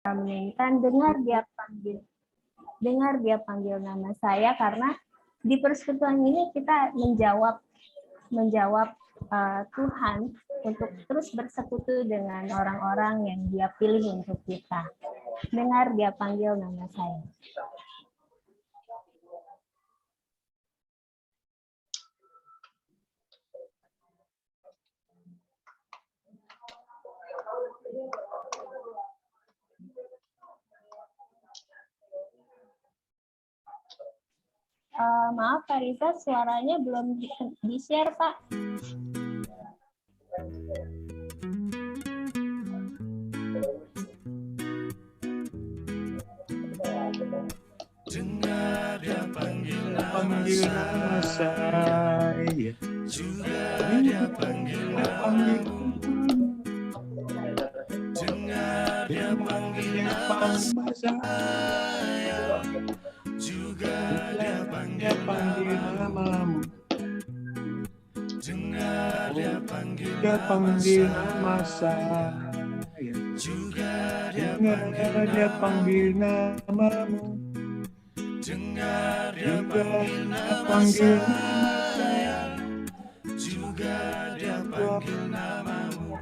Aminkan, dengar dia panggil nama saya, karena di persekutuan ini kita menjawab Tuhan untuk terus bersekutu dengan orang-orang yang Dia pilih untuk kita. Dengar dia panggil nama saya. Maaf Pak Riza, suaranya belum di-share Pak. Dengar dia panggil nama saya, juga dia panggil namamu. Dengar dia panggil nama saya, juga dia panggil namamu. Dengar dia panggil nama saya, juga dia panggil namamu. Dengar dia panggil nama saya, juga dia panggil namamu.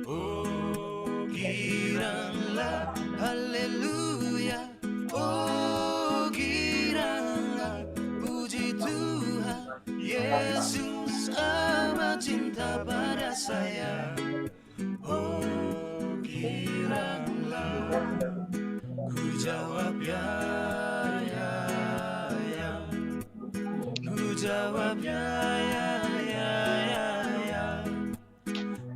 Oh, giranglah, haleluya. Oh, giranglah, puji Tuhan. Yesus amat cinta pada saya. Oh, giranglah. Ku jawab ya, ya, ya. Ku jawab ya, ya, ya, ya, ya.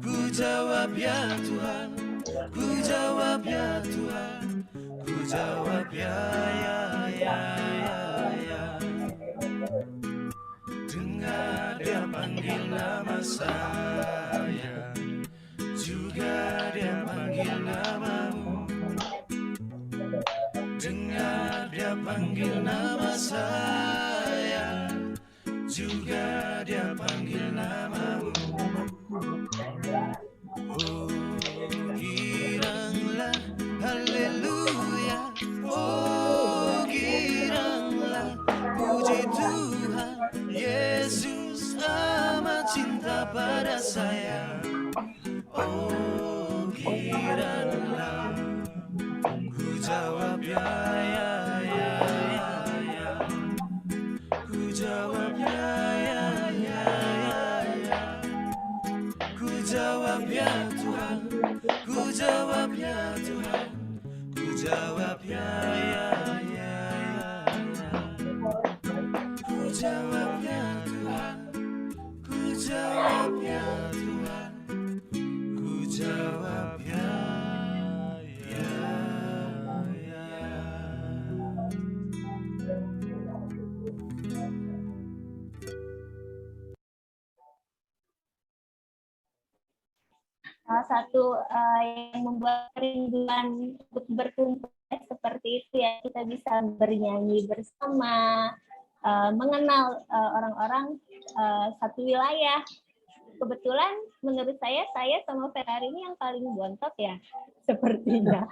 Ku jawab ya Tuhan. Ku jawab ya Tuhan. Ku jawab ya, ya, ya, ya, ya. Dengar dia panggil nama saya, juga dia panggil namamu. Dengar dia panggil nama saya, juga dia panggil namamu. Oh, giranglah, haleluya. Oh, giranglah, puji Tuhan. Yesus amat cinta pada saya. Oh, giranglah. Ku jawab ya, ya, ya, ya, ya. Ku jawab ya, ya, ya, ya, ya. Ku jawab ya Tuhan. Ku jawab ya Tuhan. Ku jawab ya, ya, ya, ya, ya. Ku jawab ya Tuhan. Ku jawab ya Tuhan. Ku jawab ya. Salah satu yang membuat kerinduan untuk berkumpul seperti itu ya, kita bisa bernyanyi bersama, mengenal orang-orang satu wilayah. Kebetulan menurut saya sama Ferrari ini yang paling bontot ya, sepertinya.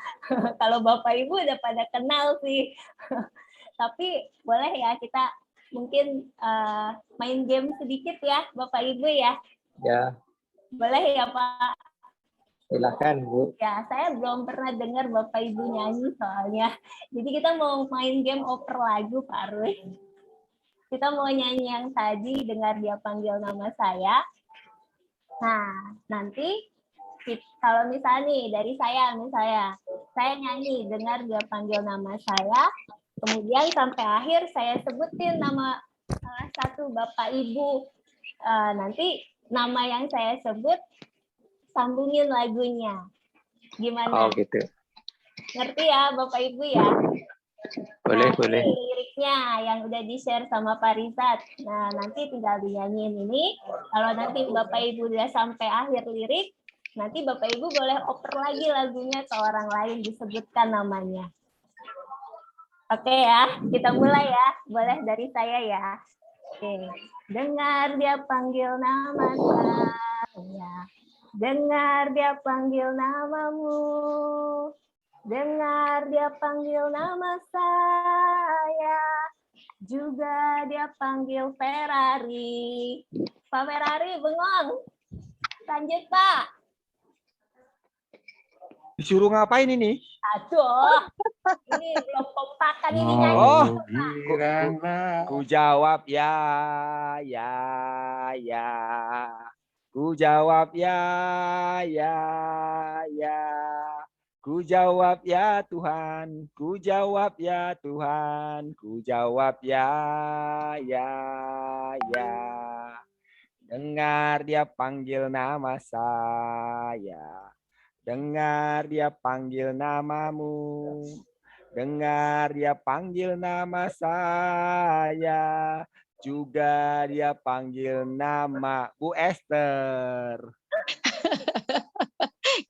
Kalau Bapak Ibu udah pada kenal sih. Tapi boleh ya kita mungkin main game sedikit ya, Bapak Ibu ya. Ya. Boleh ya Pak? Silakan Bu. Ya, saya belum pernah dengar Bapak Ibu nyanyi soalnya. Jadi kita mau main game oper lagu Pak Arwi. Kita mau nyanyi yang tadi, dengar dia panggil nama saya. Nah, nanti kalau misalnya nih dari saya nyanyi dengar dia panggil nama saya, kemudian sampai akhir saya sebutin nama salah satu Bapak Ibu. Nanti nama yang saya sebut sambungin lagunya. Gimana? Oh gitu. Ngerti ya Bapak Ibu ya? Boleh, nah, boleh. Liriknya yang udah di-share sama Pak Rizat. Nah, nanti tinggal dinyanyiin ini. Kalau nanti Bapak Ibu udah sampai akhir lirik, nanti Bapak Ibu boleh oper lagi lagunya ke orang lain, disebutkan namanya. Oke ya, kita mulai ya. Boleh dari saya ya. Oke. Dengar dia panggil nama saya. Dengar dia panggil namamu. Dengar dia panggil nama saya. Juga dia panggil Ferrari. Pak Ferrari, bengong. Lanjut, Pak. Disuruh ngapain ini? Aduh, ini belum kompakan ini nyanyi. Oh, Giranglah. ku jawab ya. Ku jawab ya. Ku jawab ya Tuhan, ku jawab ya Tuhan, ku jawab ya. Dengar dia panggil nama saya. Dengar dia panggil namamu. Dengar dia panggil nama saya. Juga dia panggil nama Bu Esther.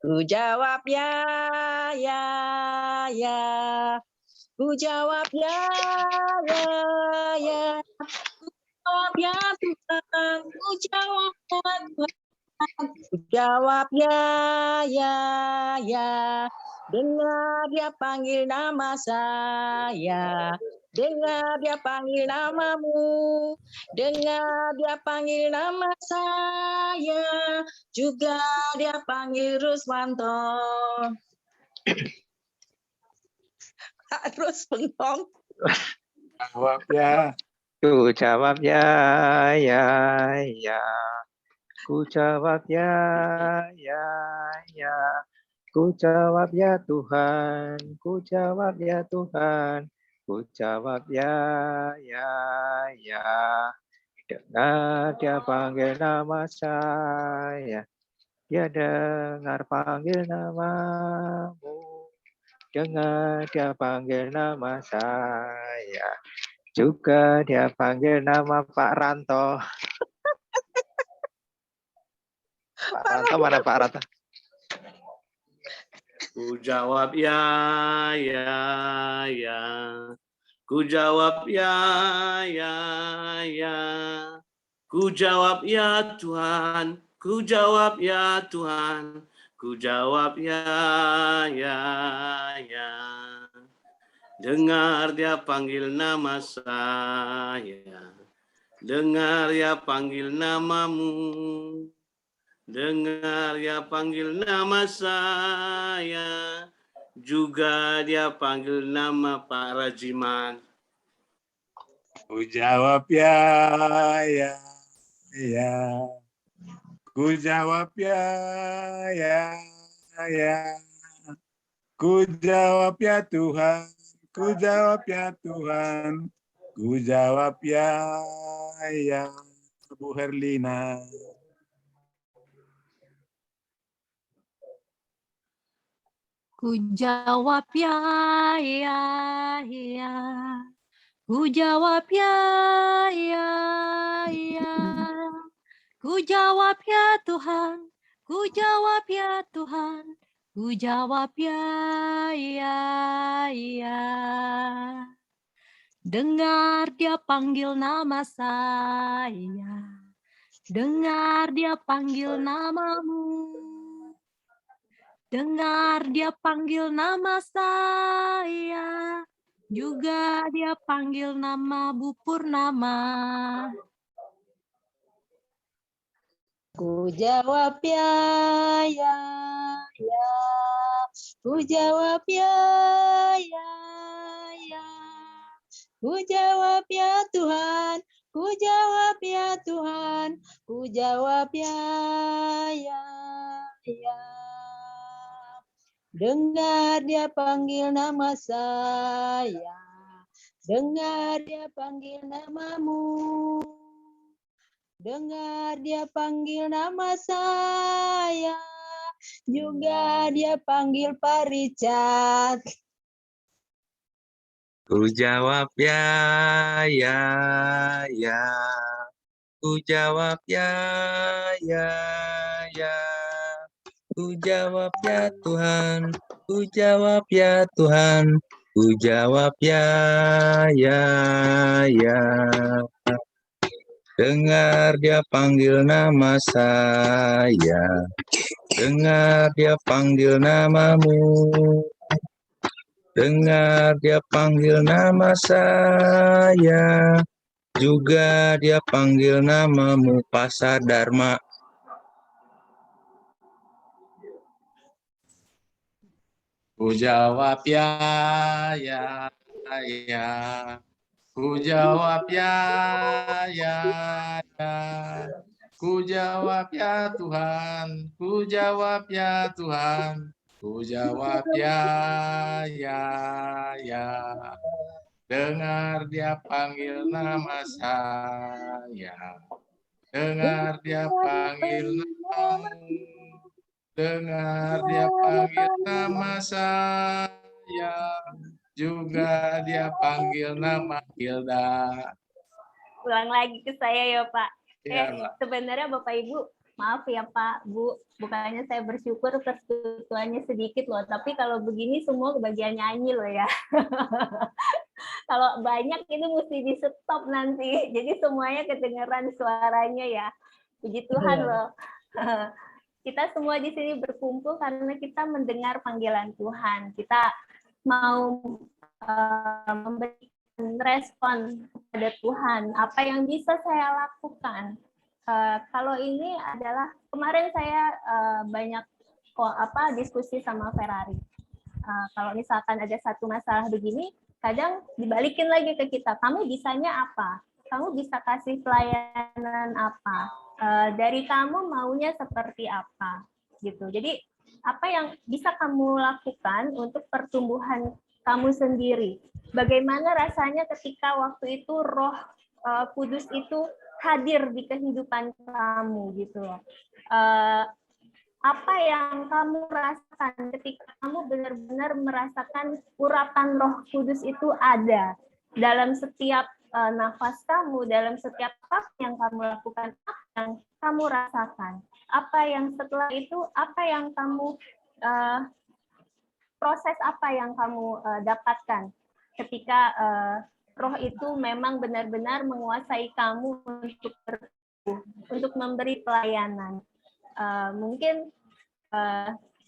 Ku jawab ya. Ku jawab ya. Ku jawab ya Tuhan. Ku jawab ya Tuhan. Ku jawab ya. Dengar dia panggil nama saya. Dengar dia panggil namamu. Dengar dia panggil nama saya. Juga dia panggil Ruswanto. Harus bengong. Jawab ya. Ku jawab ya. Ku jawab ya. Ku jawab ya Tuhan. Ku jawab ya Tuhan. Ku jawab ya. Dengar dia panggil nama saya. Dia dengar panggil namamu. Dengar dia panggil nama saya. Juga dia panggil nama Pak Ranto. Pak Ranto mana Pak Ranto? Ku jawab ya. Ku jawab ya. Ku jawab ya Tuhan. Ku jawab ya Tuhan. Ku jawab ya. Dengar dia panggil nama saya. Dengar ya panggil namamu. Dengar ya panggil nama saya. Juga dia panggil nama Pak Rajiman. Ku jawab ya. Ku jawab ya. Ku jawab ya Tuhan. Ku jawab ya Tuhan. Ku jawab ya. Bu Herlina. Ku jawab ya. Ku jawab ya. Ku jawab ya Tuhan. Ku jawab ya Tuhan. Ku jawab ya. Dengar dia panggil nama saya. Dengar dia panggil namamu. Dengar dia panggil nama saya. Juga dia panggil nama Bu Purnama. Ku jawab ya. Ku jawab ya. Ku jawab ya Tuhan. Ku jawab ya Tuhan. Ku jawab ya. Dengar dia panggil nama saya. Dengar dia panggil namamu. Dengar dia panggil nama saya. Juga dia panggil Pak Richard. Ku jawab ya. Ku jawab ya. Ku jawab ya Tuhan. Ku jawab ya Tuhan. Ku jawab ya. Dengar dia panggil nama saya, dengar dia panggil namamu, dengar dia panggil nama saya, juga dia panggil namamu, Pasar Dharma. Ku jawab ya. Ku jawab ya. Ku jawab ya Tuhan, ku jawab ya Tuhan, ku jawab ya. Dengar dia panggil nama saya, dengar dia panggil namamu, dengar dia panggil nama saya, juga dia panggil nama Hilda. Ulang lagi ke saya ya Pak. Iya, Pak. Sebenarnya Bapak Ibu, maaf ya Pak, Bu, bukannya saya bersyukur persekutuannya sedikit loh, tapi kalau begini semua kebagian nyanyi loh ya. Kalau banyak itu mesti di stop nanti, jadi semuanya kedengeran suaranya ya. Puji Tuhan loh. Kita semua di sini berkumpul karena kita mendengar panggilan Tuhan. Kita mau memberikan respon kepada Tuhan, apa yang bisa saya lakukan. Kalau ini adalah kemarin saya banyak diskusi sama Ferrari. Kalau misalkan ada satu masalah begini, kadang dibalikin lagi ke kita, kamu bisanya apa? Kamu bisa kasih pelayanan apa? Dari kamu maunya seperti apa? Gitu. Jadi apa yang bisa kamu lakukan untuk pertumbuhan kamu sendiri? Bagaimana rasanya ketika waktu itu Roh Kudus itu hadir di kehidupan kamu gitu loh. Apa yang kamu rasakan ketika kamu benar-benar merasakan urapan Roh Kudus itu ada dalam setiap nafas kamu, dalam setiap apa yang kamu lakukan, apa yang kamu rasakan. Apa yang setelah itu, apa yang kamu proses apa yang kamu dapatkan ketika Roh itu memang benar-benar menguasai kamu untuk memberi pelayanan. Mungkin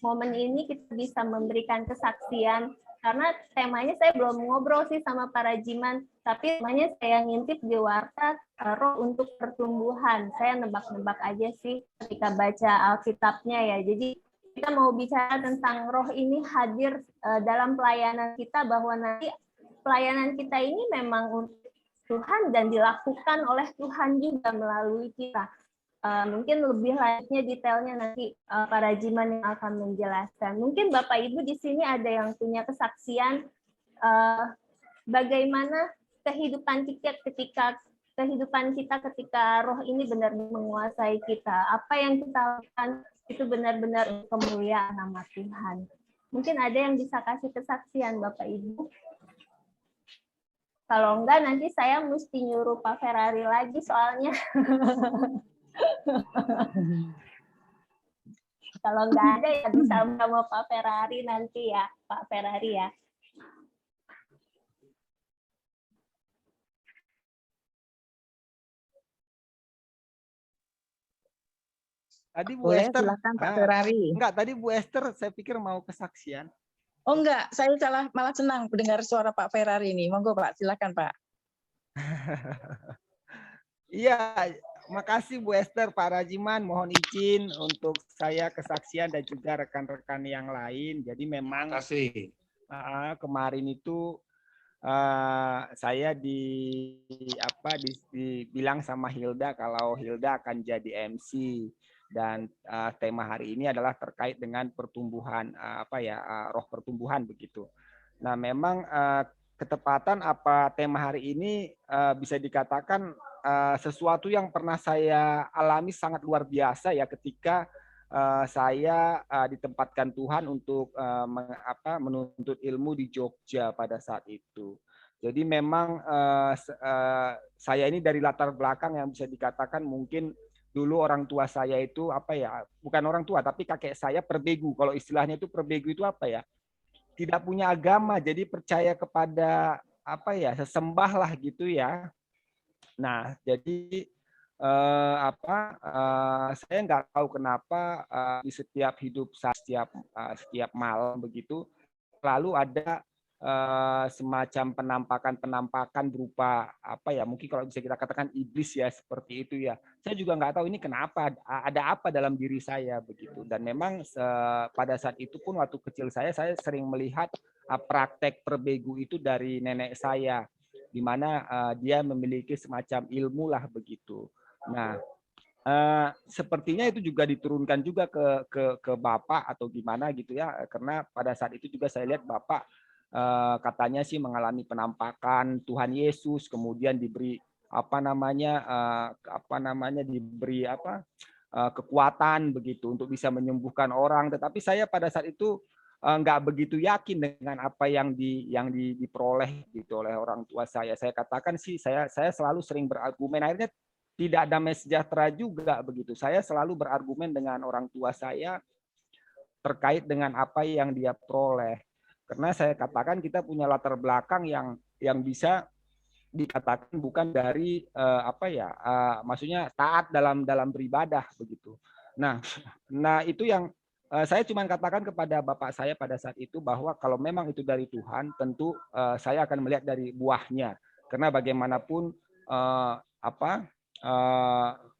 momen ini kita bisa memberikan kesaksian, karena temanya saya belum ngobrol sih sama para jiman, tapi temanya saya ngintip di warta Roh untuk pertumbuhan. Saya nebak-nebak aja sih ketika baca Alkitabnya ya. Jadi kita mau bicara tentang Roh ini hadir dalam pelayanan kita, bahwa nanti pelayanan kita ini memang untuk Tuhan dan dilakukan oleh Tuhan juga melalui kita. Mungkin lebih lanjutnya detailnya nanti para jiman yang akan menjelaskan. Mungkin Bapak Ibu di sini ada yang punya kesaksian bagaimana kehidupan kita ketika Roh ini benar-benar menguasai kita. Apa yang kita lakukan itu benar-benar kemuliaan nama Tuhan. Mungkin ada yang bisa kasih kesaksian Bapak Ibu. Kalau enggak nanti saya mesti nyuruh Pak Ferrari lagi soalnya. Kalau enggak ada ya bisa sama Pak Ferrari nanti ya, Pak Ferrari ya. Tadi Bu Boleh, Esther, silakan Pak Ferrari. Enggak, tadi Bu Esther saya pikir mau kesaksian. Oh enggak, saya malah senang mendengar suara Pak Ferrari ini. Monggo Pak, silakan Pak. Iya, makasih Bu Esther, Pak Rajiman, mohon izin untuk saya kesaksian dan juga rekan-rekan yang lain. Jadi memang kemarin itu saya dibilang sama Hilda kalau Hilda akan jadi MC, dan tema hari ini adalah terkait dengan pertumbuhan roh pertumbuhan begitu. Nah, memang ketepatan tema hari ini bisa dikatakan sesuatu yang pernah saya alami sangat luar biasa ya, ketika saya ditempatkan Tuhan untuk menuntut ilmu di Jogja pada saat itu. Jadi memang saya ini dari latar belakang yang bisa dikatakan mungkin dulu orang tua saya itu bukan orang tua tapi kakek saya perbegu. Kalau istilahnya itu perbegu itu tidak punya agama, jadi percaya kepada sesembah lah gitu ya. Nah, jadi saya nggak tahu kenapa di setiap hidup saya, setiap malam begitu selalu ada semacam penampakan berupa apa ya, mungkin kalau bisa kita katakan iblis ya, seperti itu ya. Saya juga nggak tahu ini kenapa, ada apa dalam diri saya begitu. Dan memang pada saat itu pun waktu kecil saya sering melihat praktek perbegu itu dari nenek saya, di mana dia memiliki semacam ilmu lah begitu. Nah, sepertinya itu juga diturunkan juga ke Bapak atau gimana gitu ya, karena pada saat itu juga saya lihat Bapak katanya sih mengalami penampakan Tuhan Yesus, kemudian diberi diberi kekuatan begitu untuk bisa menyembuhkan orang. Tetapi saya pada saat itu nggak begitu yakin dengan apa yang diperoleh gitu oleh orang tua saya. Saya katakan sih saya selalu sering berargumen, akhirnya tidak damai sejahtera juga begitu. Saya selalu berargumen dengan orang tua saya terkait dengan apa yang dia peroleh. Karena saya katakan kita punya latar belakang yang bisa dikatakan bukan dari maksudnya taat dalam beribadah begitu. Nah itu yang saya cuma katakan kepada bapak saya pada saat itu, bahwa kalau memang itu dari Tuhan, tentu saya akan melihat dari buahnya. Karena bagaimanapun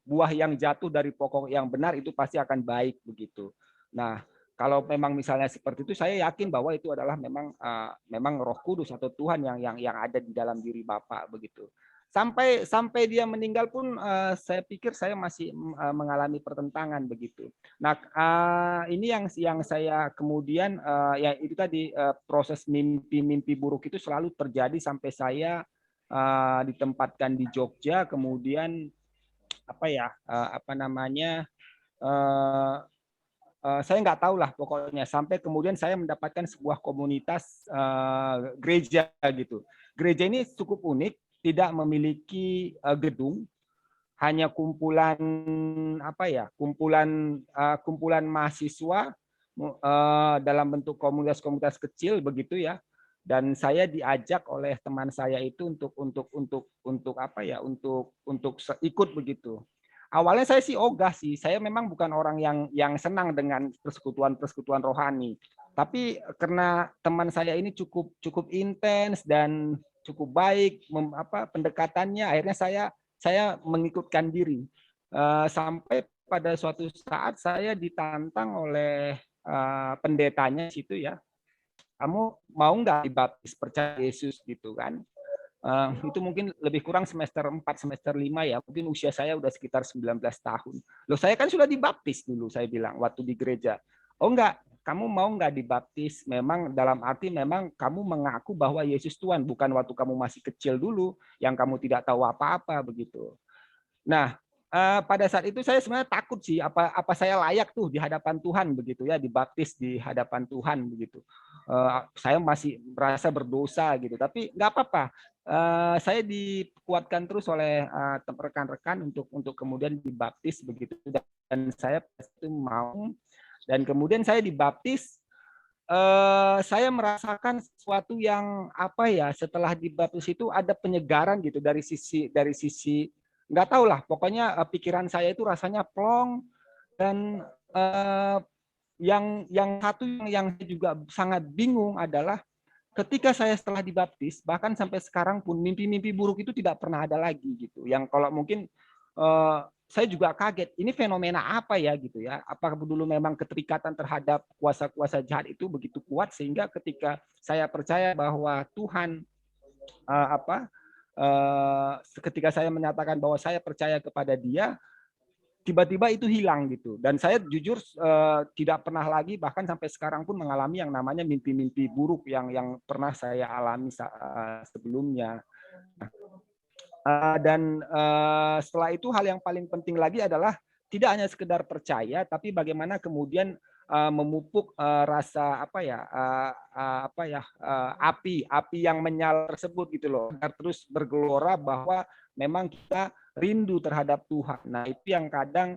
buah yang jatuh dari pokok yang benar itu pasti akan baik begitu. Nah, kalau memang misalnya seperti itu, saya yakin bahwa itu adalah memang Roh Kudus atau Tuhan yang ada di dalam diri Bapak begitu. Sampai dia meninggal pun saya pikir saya masih mengalami pertentangan begitu. Nah, ini yang saya kemudian ya itu tadi proses mimpi buruk itu selalu terjadi sampai saya ditempatkan di Jogja, kemudian saya nggak tahu lah pokoknya, sampai kemudian saya mendapatkan sebuah komunitas gereja gitu. Gereja ini cukup unik, tidak memiliki gedung, hanya kumpulan kumpulan mahasiswa dalam bentuk komunitas-komunitas kecil begitu ya. Dan saya diajak oleh teman saya itu untuk ikut begitu. Awalnya saya sih ogah sih, saya memang bukan orang yang senang dengan persekutuan rohani. Tapi karena teman saya ini cukup intens dan cukup baik pendekatannya, akhirnya saya mengikutkan diri. Sampai pada suatu saat saya ditantang oleh pendetanya situ ya, kamu mau nggak dibaptis percaya Yesus gitu kan. Itu mungkin lebih kurang semester 4, semester 5 ya. Mungkin usia saya udah sekitar 19 tahun. Loh, saya kan sudah dibaptis dulu, saya bilang, waktu di gereja. Oh enggak, kamu mau nggak dibaptis? Memang dalam arti memang kamu mengaku bahwa Yesus Tuhan, bukan waktu kamu masih kecil dulu, yang kamu tidak tahu apa-apa, begitu. Nah, pada saat itu saya sebenarnya takut sih, apa saya layak tuh di hadapan Tuhan, begitu ya, dibaptis di hadapan Tuhan, begitu. Saya masih merasa berdosa gitu, tapi nggak apa-apa. Saya dikuatkan terus oleh rekan-rekan untuk kemudian dibaptis begitu, dan saya pasti mau. Dan kemudian saya dibaptis, saya merasakan sesuatu yang setelah dibaptis itu ada penyegaran gitu dari sisi nggak tahu lah, pokoknya pikiran saya itu rasanya plong. Dan yang satu yang juga sangat bingung adalah ketika saya setelah dibaptis, bahkan sampai sekarang pun mimpi-mimpi buruk itu tidak pernah ada lagi gitu. Yang kalau mungkin saya juga kaget, ini fenomena apa ya gitu ya? Apakah dulu memang keterikatan terhadap kuasa-kuasa jahat itu begitu kuat sehingga ketika saya percaya bahwa Tuhan ketika saya menyatakan bahwa saya percaya kepada Dia, tiba-tiba itu hilang gitu. Dan saya jujur tidak pernah lagi, bahkan sampai sekarang pun mengalami yang namanya mimpi-mimpi buruk yang pernah saya alami sebelumnya. Dan setelah itu hal yang paling penting lagi adalah tidak hanya sekedar percaya, tapi bagaimana kemudian memupuk rasa api yang menyala tersebut gitu loh, agar terus bergelora bahwa memang kita rindu terhadap Tuhan. Nah, itu yang kadang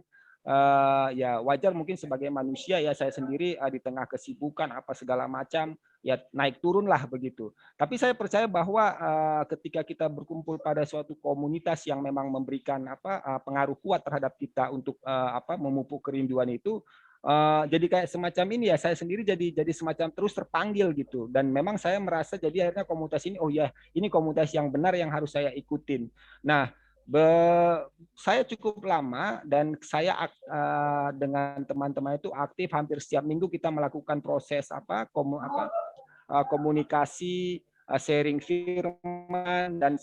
ya wajar mungkin sebagai manusia ya, saya sendiri di tengah kesibukan apa segala macam, ya naik turun lah begitu. Tapi saya percaya bahwa ketika kita berkumpul pada suatu komunitas yang memang memberikan pengaruh kuat terhadap kita untuk memupuk kerinduan itu, jadi kayak semacam ini ya, saya sendiri jadi semacam terus terpanggil gitu. Dan memang saya merasa jadi akhirnya komunitas ini, oh ya ini komunitas yang benar yang harus saya ikutin. Nah, saya cukup lama dan saya dengan teman-teman itu aktif hampir setiap minggu kita melakukan proses komunikasi, sharing firman dan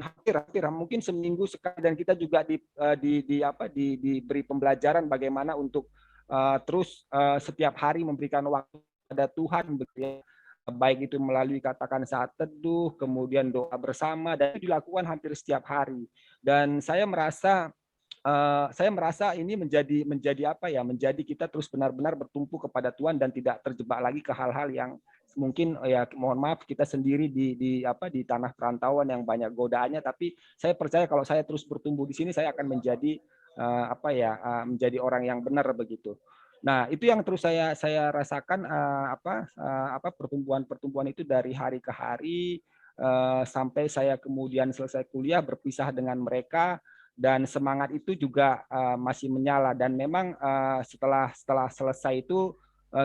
hampir mungkin seminggu sekali, dan kita juga diberi pembelajaran bagaimana untuk terus setiap hari memberikan waktu pada Tuhan, baik itu melalui katakan saat teduh, kemudian doa bersama, dan itu dilakukan hampir setiap hari. Dan saya merasa ini menjadi kita terus benar-benar bertumpu kepada Tuhan dan tidak terjebak lagi ke hal-hal yang mungkin ya mohon maaf kita sendiri di tanah perantauan yang banyak godaannya. Tapi saya percaya kalau saya terus bertumbuh di sini, saya akan menjadi menjadi orang yang benar begitu. Nah, itu yang terus saya rasakan pertumbuhan itu dari hari ke hari sampai saya kemudian selesai kuliah berpisah dengan mereka, dan semangat itu juga masih menyala. Dan memang setelah selesai itu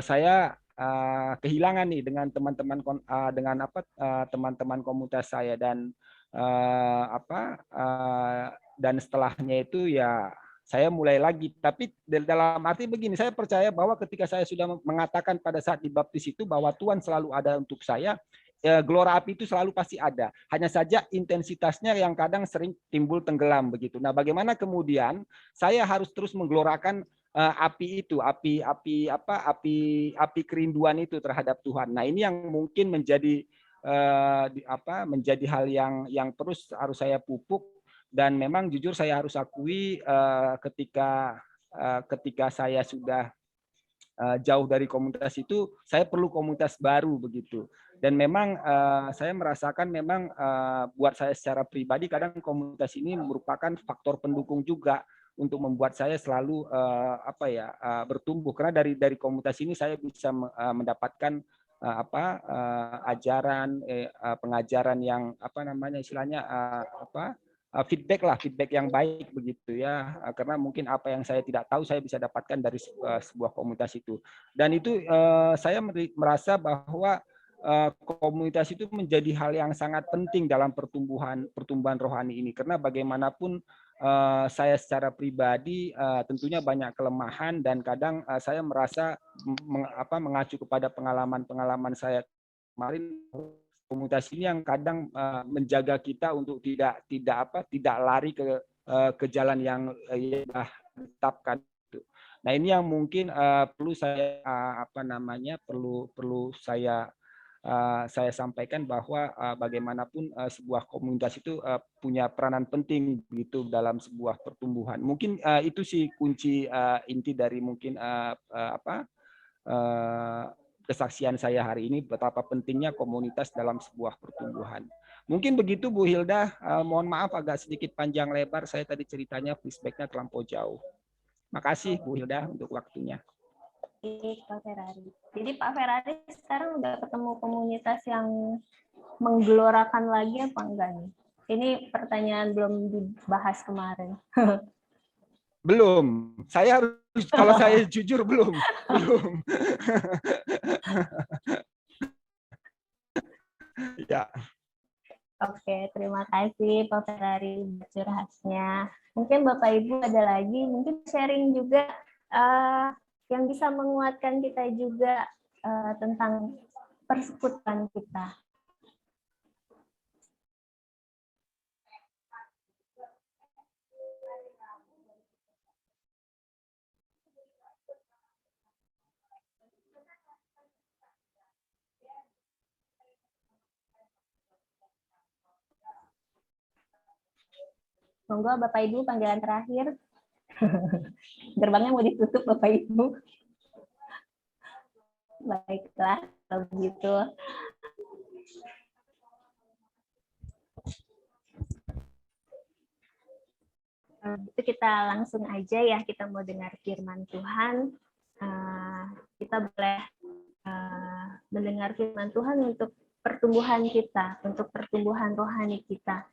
saya kehilangan nih dengan teman-teman teman-teman komunitas saya, dan dan setelahnya itu ya saya mulai lagi. Tapi dalam arti begini, saya percaya bahwa ketika saya sudah mengatakan pada saat dibaptis itu bahwa Tuhan selalu ada untuk saya, gelora api itu selalu pasti ada. Hanya saja intensitasnya yang kadang sering timbul tenggelam begitu. Nah, bagaimana kemudian saya harus terus menggelorakan api itu, api kerinduan itu terhadap Tuhan. Nah, ini yang mungkin menjadi menjadi hal yang terus harus saya pupuk. Dan memang jujur saya harus akui ketika saya sudah jauh dari komunitas itu, saya perlu komunitas baru begitu. Dan memang saya merasakan memang buat saya secara pribadi kadang komunitas ini merupakan faktor pendukung juga untuk membuat saya selalu bertumbuh, karena dari komunitas ini saya bisa mendapatkan ajaran pengajaran yang istilahnya feedback yang baik begitu ya, karena mungkin apa yang saya tidak tahu saya bisa dapatkan dari sebuah komunitas itu. Dan itu saya merasa bahwa komunitas itu menjadi hal yang sangat penting dalam pertumbuhan rohani ini, karena bagaimanapun saya secara pribadi tentunya banyak kelemahan, dan kadang saya merasa mengacu kepada pengalaman saya kemarin. Komunitas ini yang kadang menjaga kita untuk tidak lari ke jalan yang ditetapkan. Nah, ini yang mungkin perlu saya perlu saya sampaikan bahwa bagaimanapun sebuah komunitas itu punya peranan penting begitu dalam sebuah pertumbuhan. Mungkin itu sih kunci inti dari mungkin kesaksian saya hari ini, betapa pentingnya komunitas dalam sebuah pertumbuhan. Mungkin begitu Bu Hilda, mohon maaf agak sedikit panjang lebar, saya tadi ceritanya flashback-nya terlampau jauh. Makasih Bu Hilda untuk waktunya. Pak Ferrari. Jadi Pak Ferrari sekarang udah ketemu komunitas yang menggelorakan lagi apa enggak nih? Ini pertanyaan belum dibahas kemarin. Belum. Saya harus, kalau saya jujur belum. Ya. Oke, terima kasih Pak Ferrari curhatnya. Mungkin Bapak Ibu ada lagi, mungkin sharing juga yang bisa menguatkan kita juga tentang persekutuan kita. Monggo Bapak Ibu, panggilan terakhir. Gerbangnya mau ditutup Bapak Ibu. Baiklah, kalau begitu. Itu kita langsung aja ya, kita mau dengar firman Tuhan. Kita boleh mendengar firman Tuhan untuk pertumbuhan kita, untuk pertumbuhan rohani kita.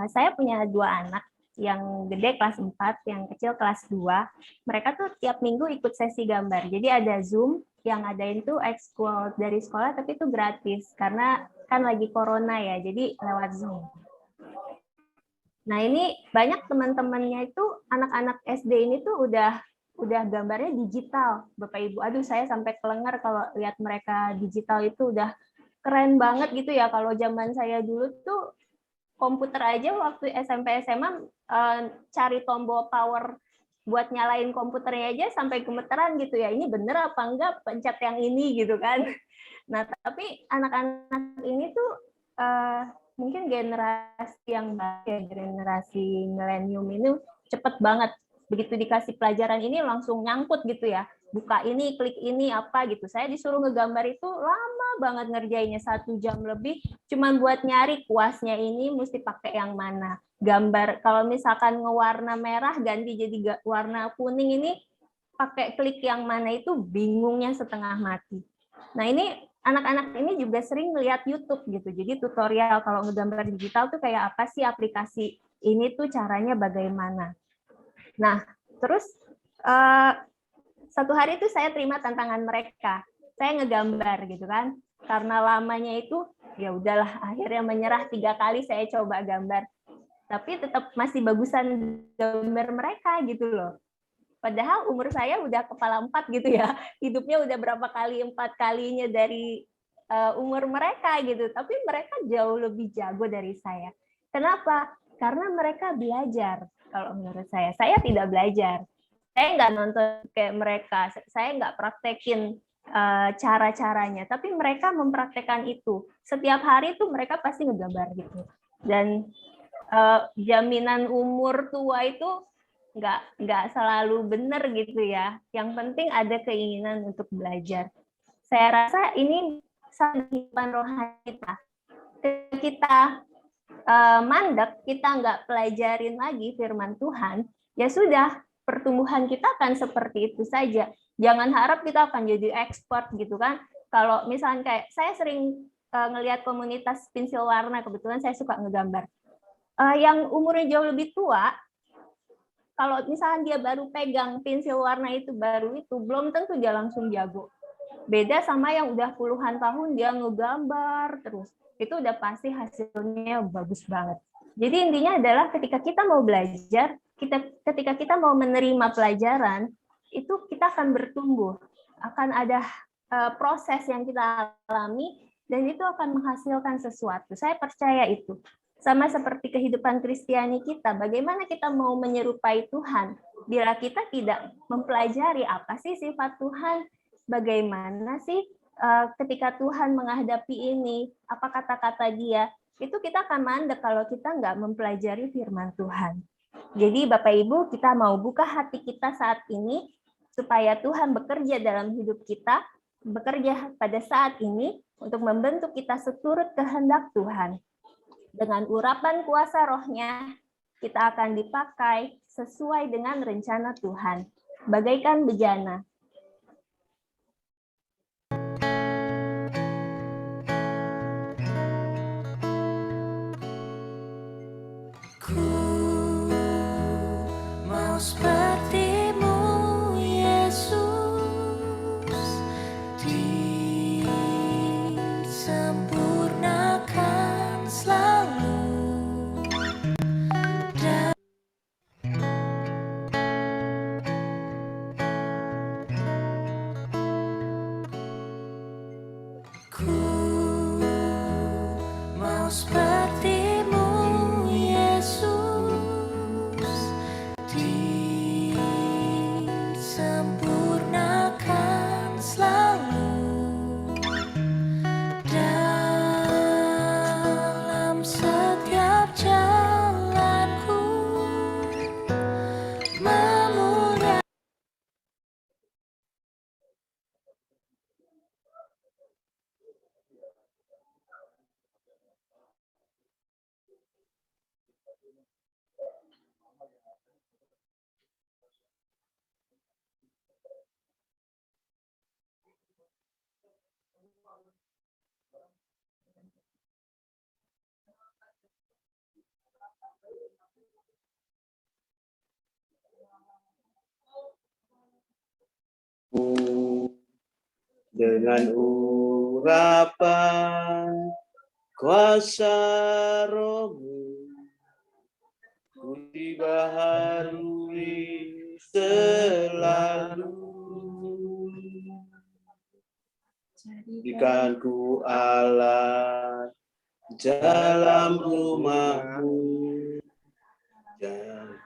Saya punya 2 anak, yang gede kelas 4, yang kecil kelas 2. Mereka tuh tiap minggu ikut sesi gambar. Jadi ada Zoom, yang adain tuh ekskul dari sekolah, tapi itu gratis, karena kan lagi corona ya, jadi lewat Zoom. Nah ini banyak teman-temannya itu, anak-anak SD ini tuh udah gambarnya digital, Bapak Ibu. Aduh, saya sampai kelengar kalau lihat mereka digital itu udah keren banget gitu ya. Kalau zaman saya dulu tuh komputer aja waktu SMP SMA cari tombol power buat nyalain komputernya aja sampai gemeteran gitu ya. Ini bener apa enggak pencet yang ini gitu kan. Nah, tapi anak-anak ini tuh mungkin generasi yang baru ya, generasi milenium ini cepet banget. Begitu dikasih pelajaran ini langsung nyangkut gitu ya. Buka ini, klik ini, apa gitu. Saya disuruh ngegambar itu lama banget ngerjainnya, 1 jam lebih. Cuman buat nyari kuasnya ini mesti pakai yang mana. Gambar, kalau misalkan ngewarna merah ganti jadi warna kuning ini, pakai klik yang mana itu bingungnya setengah mati. Nah ini anak-anak ini juga sering ngeliat YouTube gitu. Jadi tutorial kalau ngegambar digital tuh kayak apa sih aplikasi ini tuh caranya bagaimana. Nah, terus satu hari itu saya terima tantangan mereka. Saya ngegambar gitu kan. Karena lamanya itu ya udahlah, akhirnya menyerah 3 kali saya coba gambar. Tapi tetap masih bagusan gambar mereka gitu loh. Padahal umur saya udah kepala 4 gitu ya. Hidupnya udah berapa kali 4 kalinya dari umur mereka gitu. Tapi mereka jauh lebih jago dari saya. Kenapa? Karena mereka belajar. Kalau menurut saya tidak belajar. Saya nggak nonton kayak mereka, saya nggak praktekin cara-caranya, tapi mereka mempraktekkan itu. Setiap hari tuh mereka pasti ngegambar gitu. Dan jaminan umur tua itu nggak selalu benar gitu ya. Yang penting ada keinginan untuk belajar. Saya rasa ini kehidupan rohani kita. Ketika kita mandek, kita nggak pelajarin lagi firman Tuhan, ya sudah, pertumbuhan kita akan seperti itu saja. Jangan harap kita akan jadi expert gitu kan. Kalau misalnya kayak saya sering ngelihat komunitas pensil warna, kebetulan saya suka ngegambar. Yang umurnya jauh lebih tua, kalau misalnya dia baru pegang pensil warna itu baru itu, belum tentu dia langsung jago. Beda sama yang udah puluhan tahun dia ngegambar terus. Itu udah pasti hasilnya bagus banget. Jadi intinya adalah ketika kita mau belajar, ketika kita mau menerima pelajaran, itu kita akan bertumbuh. Akan ada proses yang kita alami, dan itu akan menghasilkan sesuatu. Saya percaya itu. Sama seperti kehidupan Kristiani kita, bagaimana kita mau menyerupai Tuhan bila kita tidak mempelajari apa sih sifat Tuhan, bagaimana sih ketika Tuhan menghadapi ini, apa kata-kata dia, itu kita akan mandek kalau kita nggak mempelajari firman Tuhan. Jadi Bapak Ibu, kita mau buka hati kita saat ini, supaya Tuhan bekerja dalam hidup kita, bekerja pada saat ini, untuk membentuk kita seturut kehendak Tuhan. Dengan urapan kuasa rohnya, kita akan dipakai sesuai dengan rencana Tuhan. Bagaikan bejana. Mau seperti-Mu, Yesus, disempurnakan selalu. Ku mau seperti-Mu, Yesus, disempurnakan selalu dalam setiap jalanku, memuliakan. dengan urapan kuasa Roh-Mu, ku dibaharui selalu. Jadikan ku alat dalam rumah-Mu, dan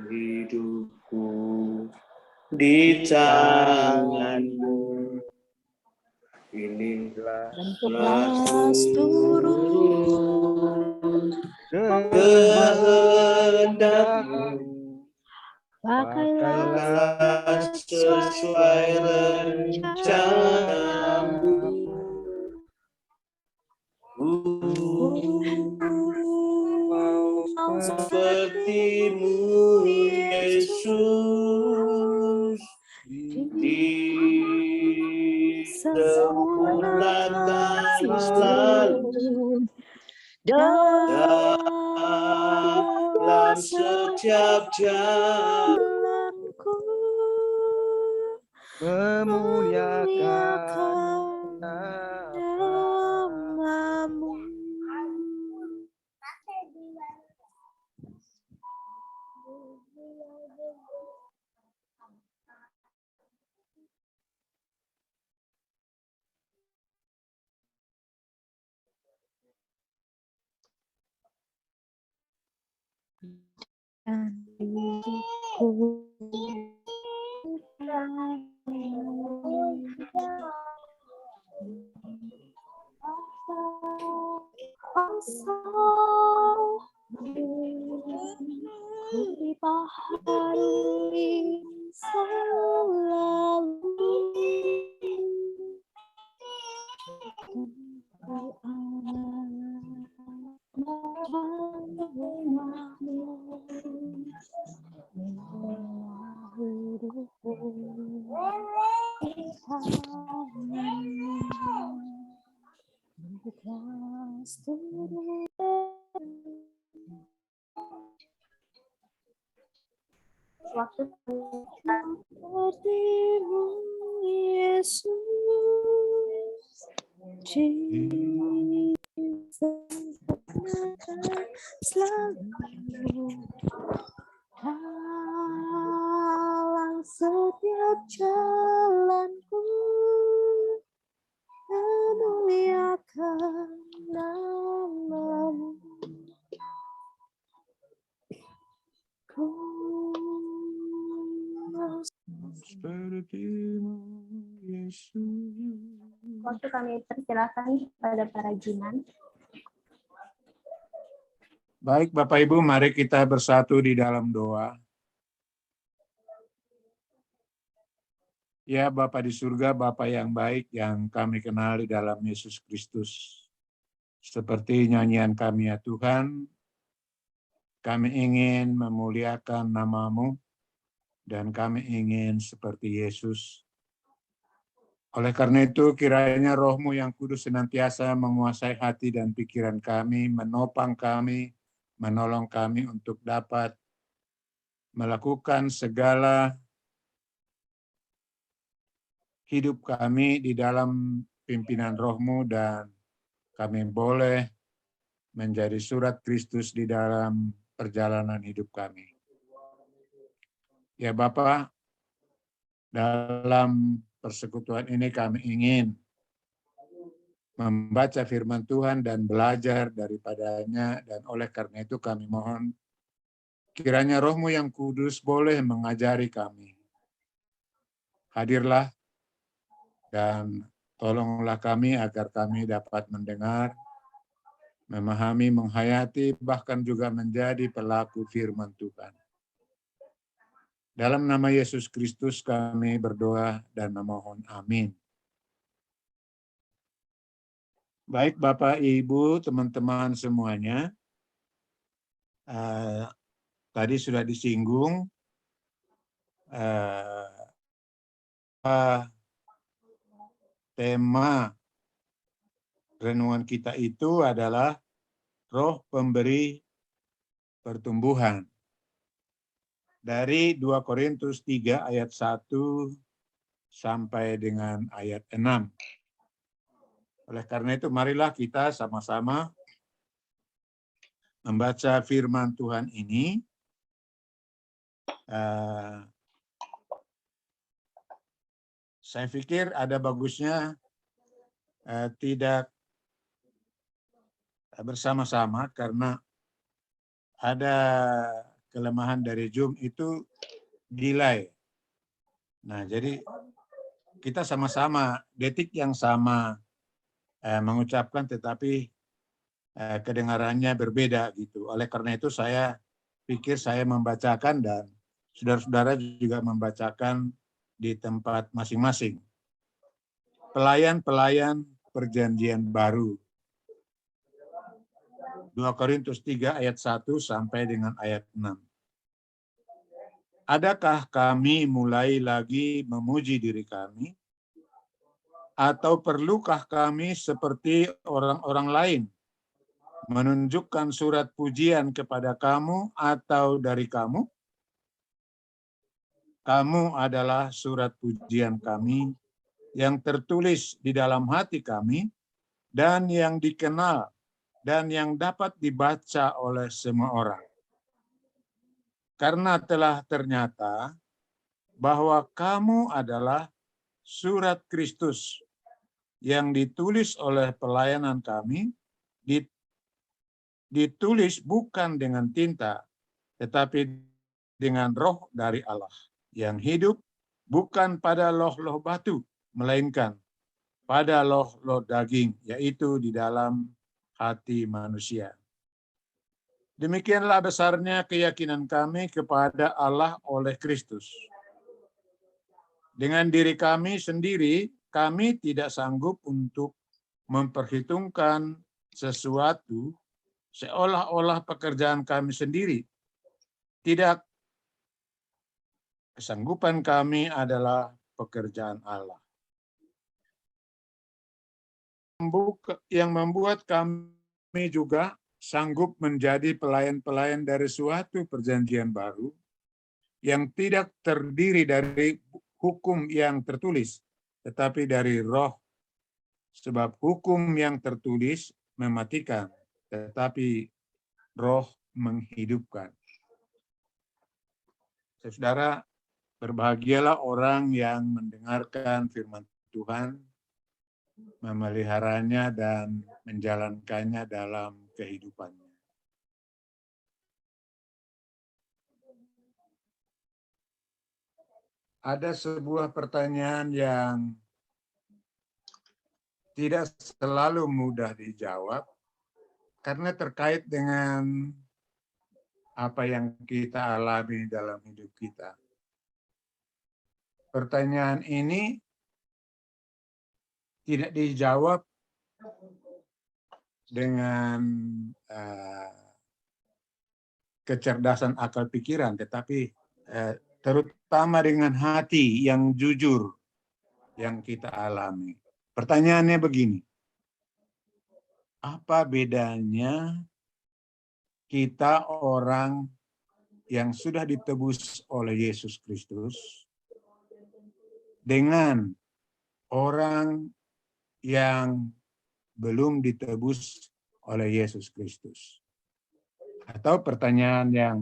hidupku di tangan-Mu. Inilah turun kehendak-Mu, pakailah sesuai rencana-Mu. Seperti-Mu Yesus, disempurnakan selalu dalam setiap jalanku, memuliakan Namamu. Dan hidupku dibaharui selalu Waktu seperti-Mu Yesus, disempurnakan selalu dalam setiap jalanku, memuliakan Nama-Mu. Seperti-Mu Yesus. waktu kami persilakan pada para jinan. Baik Bapak Ibu, mari kita bersatu di dalam doa. Ya Bapa di surga, Bapa yang baik yang kami kenali dalam Yesus Kristus. Seperti nyanyian kami ya Tuhan, kami ingin memuliakan nama-Mu dan kami ingin seperti Yesus. Oleh karena itu kiranya Roh-Mu yang kudus senantiasa menguasai hati dan pikiran kami, menopang kami, menolong kami untuk dapat melakukan segala hidup kami di dalam pimpinan Roh-Mu dan kami boleh menjadi surat Kristus di dalam perjalanan hidup kami. Ya Bapa, dalam persekutuan ini kami ingin membaca firman Tuhan dan belajar daripadanya, dan oleh karena itu kami mohon kiranya Roh-Mu yang kudus boleh mengajari kami. Hadirlah dan tolonglah kami agar kami dapat mendengar, memahami, menghayati, bahkan juga menjadi pelaku firman Tuhan. Dalam nama Yesus Kristus kami berdoa dan memohon amin. Baik Bapak, Ibu, teman-teman semuanya, tadi sudah disinggung tema renungan kita itu adalah Roh Pemberi Pertumbuhan. Dari 2 Korintus 3 ayat 1 sampai dengan ayat 6. Oleh karena itu, marilah kita sama-sama membaca firman Tuhan ini. Saya pikir ada bagusnya tidak bersama-sama karena ada kelemahan dari Zoom itu delay. Nah, jadi kita sama-sama detik yang sama mengucapkan, tetapi kedengarannya berbeda gitu. Oleh karena itu saya pikir saya membacakan dan saudara-saudara juga membacakan di tempat masing-masing. Pelayan-pelayan perjanjian baru. 2 Korintus 3 ayat 1 sampai dengan ayat 6. Adakah kami mulai lagi memuji diri kami? Atau perlukah kami seperti orang-orang lain menunjukkan surat pujian kepada kamu atau dari kamu? Kamu adalah surat pujian kami yang tertulis di dalam hati kami dan yang dikenal dan yang dapat dibaca oleh semua orang. Karena telah ternyata bahwa kamu adalah surat Kristus yang ditulis oleh pelayanan kami, ditulis bukan dengan tinta, tetapi dengan roh dari Allah, yang hidup bukan pada loh-loh batu, melainkan pada loh-loh daging, yaitu di dalam hati manusia. Demikianlah besarnya keyakinan kami kepada Allah oleh Kristus. Dengan diri kami sendiri, kami tidak sanggup untuk memperhitungkan sesuatu seolah-olah pekerjaan kami sendiri. Tidak, kesanggupan kami adalah pekerjaan Allah. Yang membuat kami juga sanggup menjadi pelayan-pelayan dari suatu perjanjian baru yang tidak terdiri dari hukum yang tertulis, tetapi dari roh. Sebab hukum yang tertulis mematikan, tetapi roh menghidupkan. Saudara, berbahagialah orang yang mendengarkan firman Tuhan, memeliharanya dan menjalankannya dalam kehidupannya. Ada sebuah pertanyaan yang tidak selalu mudah dijawab karena terkait dengan apa yang kita alami dalam hidup kita. Pertanyaan ini tidak dijawab dengan kecerdasan akal pikiran, tetapi terutama dengan hati yang jujur yang kita alami. Pertanyaannya begini, apa bedanya kita orang yang sudah ditebus oleh Yesus Kristus dengan orang yang belum ditebus oleh Yesus Kristus? Atau pertanyaan yang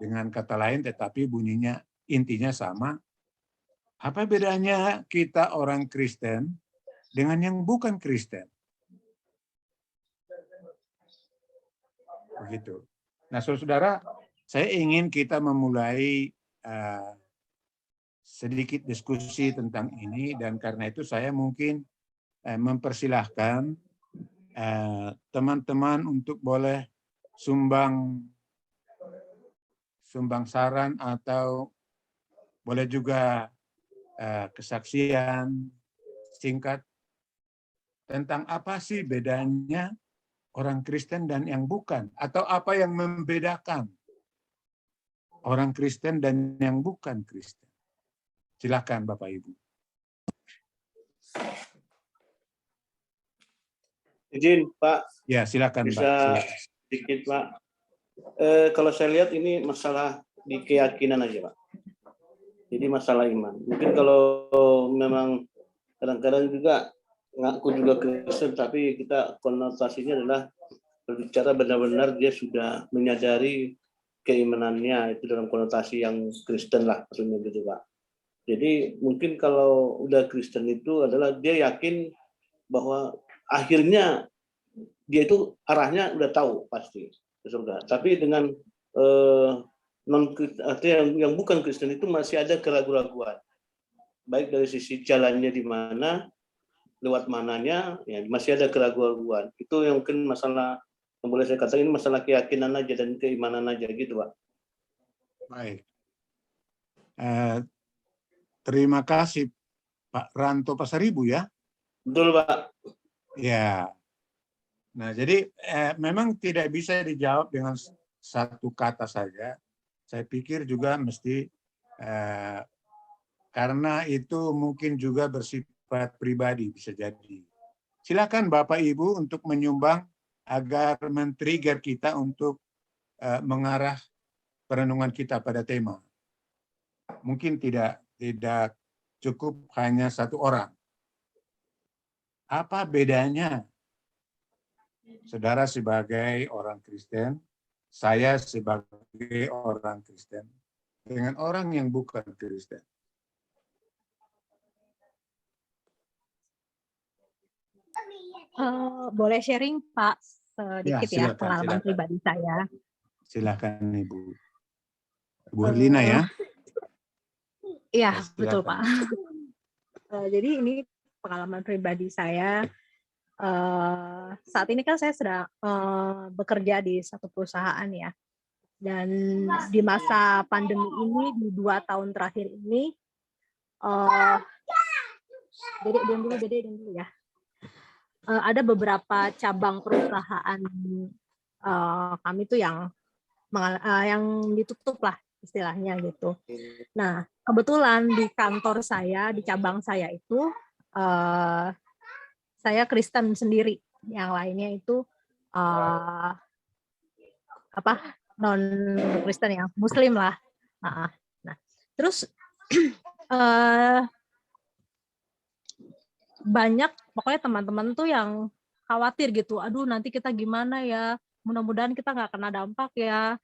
dengan kata lain tetapi bunyinya intinya sama, apa bedanya kita orang Kristen dengan yang bukan Kristen? Begitu. Nah, saudara, saya ingin kita memulai sedikit diskusi tentang ini, dan karena itu saya mungkin mempersilahkan teman-teman untuk boleh sumbang saran atau boleh juga kesaksian singkat tentang apa sih bedanya orang Kristen dan yang bukan, atau apa yang membedakan orang Kristen dan yang bukan Kristen. Silakan Bapak Ibu. Izin Pak. Ya, silakan bisa Pak. Sedikit Pak. Kalau saya lihat ini masalah di keyakinan aja Pak. Jadi masalah iman. Mungkin kalau memang kadang-kadang juga ngaku juga Kristen, tapi kita konotasinya adalah berbicara benar-benar dia sudah menyadari keimanannya, itu dalam konotasi yang Kristen lah, maksudnya gitu Pak. Jadi mungkin kalau udah Kristen itu adalah dia yakin bahwa akhirnya dia itu arahnya udah tahu pasti ke surga. Tapi dengan yang bukan Kristen itu masih ada keraguan-raguan. Baik dari sisi jalannya di mana, lewat mananya, ya masih ada keraguan-raguan. Itu yang mungkin masalah yang boleh saya katakan ini masalah keyakinan aja dan keimanan aja gitu, Pak. Baik. Terima kasih Pak Ranto Pasaribu ya. Betul, Pak. Ya. Nah, jadi memang tidak bisa dijawab dengan satu kata saja. Saya pikir juga mesti karena itu mungkin juga bersifat pribadi bisa jadi. Silakan Bapak Ibu untuk menyumbang agar men-trigger kita untuk mengarah perenungan kita pada tema. Mungkin tidak cukup hanya satu orang. Apa bedanya saudara sebagai orang Kristen, saya sebagai orang Kristen, dengan orang yang bukan Kristen? Boleh sharing Pak sedikit ya, pengalaman pribadi saya. Silakan Ibu. Ibu Herlina ya. Iya, betul Pak. Jadi ini pengalaman pribadi saya. Saat ini kan saya sedang bekerja di satu perusahaan ya. Dan di masa pandemi ini, di 2 tahun terakhir ini, Dede dulu ya. Ada beberapa cabang perusahaan kami tuh yang ditutup lah istilahnya gitu. Nah, kebetulan di kantor saya, di cabang saya itu, saya Kristen sendiri. Yang lainnya itu non Kristen yang Muslim lah. Nah, terus banyak pokoknya teman-teman tuh yang khawatir gitu. Aduh, nanti kita gimana ya? Mudah-mudahan kita nggak kena dampak ya.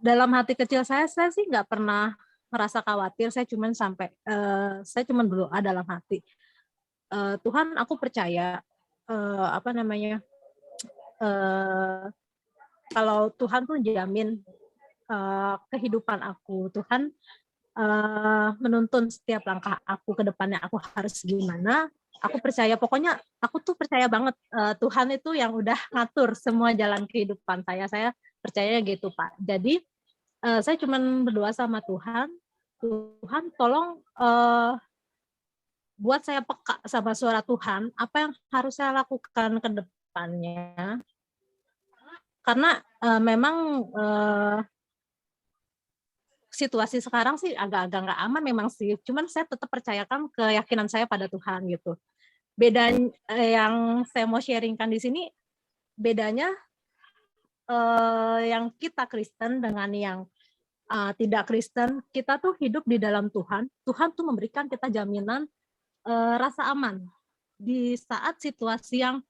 Dalam hati kecil saya sih nggak pernah merasa khawatir. Saya cuma berdoa dalam hati. Tuhan, aku percaya kalau Tuhan tuh jamin kehidupan aku. Tuhan menuntun setiap langkah aku ke depannya, aku harus gimana. Aku percaya, pokoknya aku tuh percaya banget Tuhan itu yang udah ngatur semua jalan kehidupan saya. Saya percaya gitu Pak. Jadi saya cuma berdoa sama Tuhan, Tuhan tolong buat saya peka sama suara Tuhan, apa yang harus saya lakukan ke depannya. Karena memang situasi sekarang sih agak-agak nggak aman memang sih. Cuman saya tetap percayakan keyakinan saya pada Tuhan gitu. Bedanya yang saya mau sharingkan di sini, bedanya yang kita Kristen dengan yang tidak Kristen, kita tuh hidup di dalam Tuhan. Tuhan tuh memberikan kita jaminan rasa aman di saat situasi yang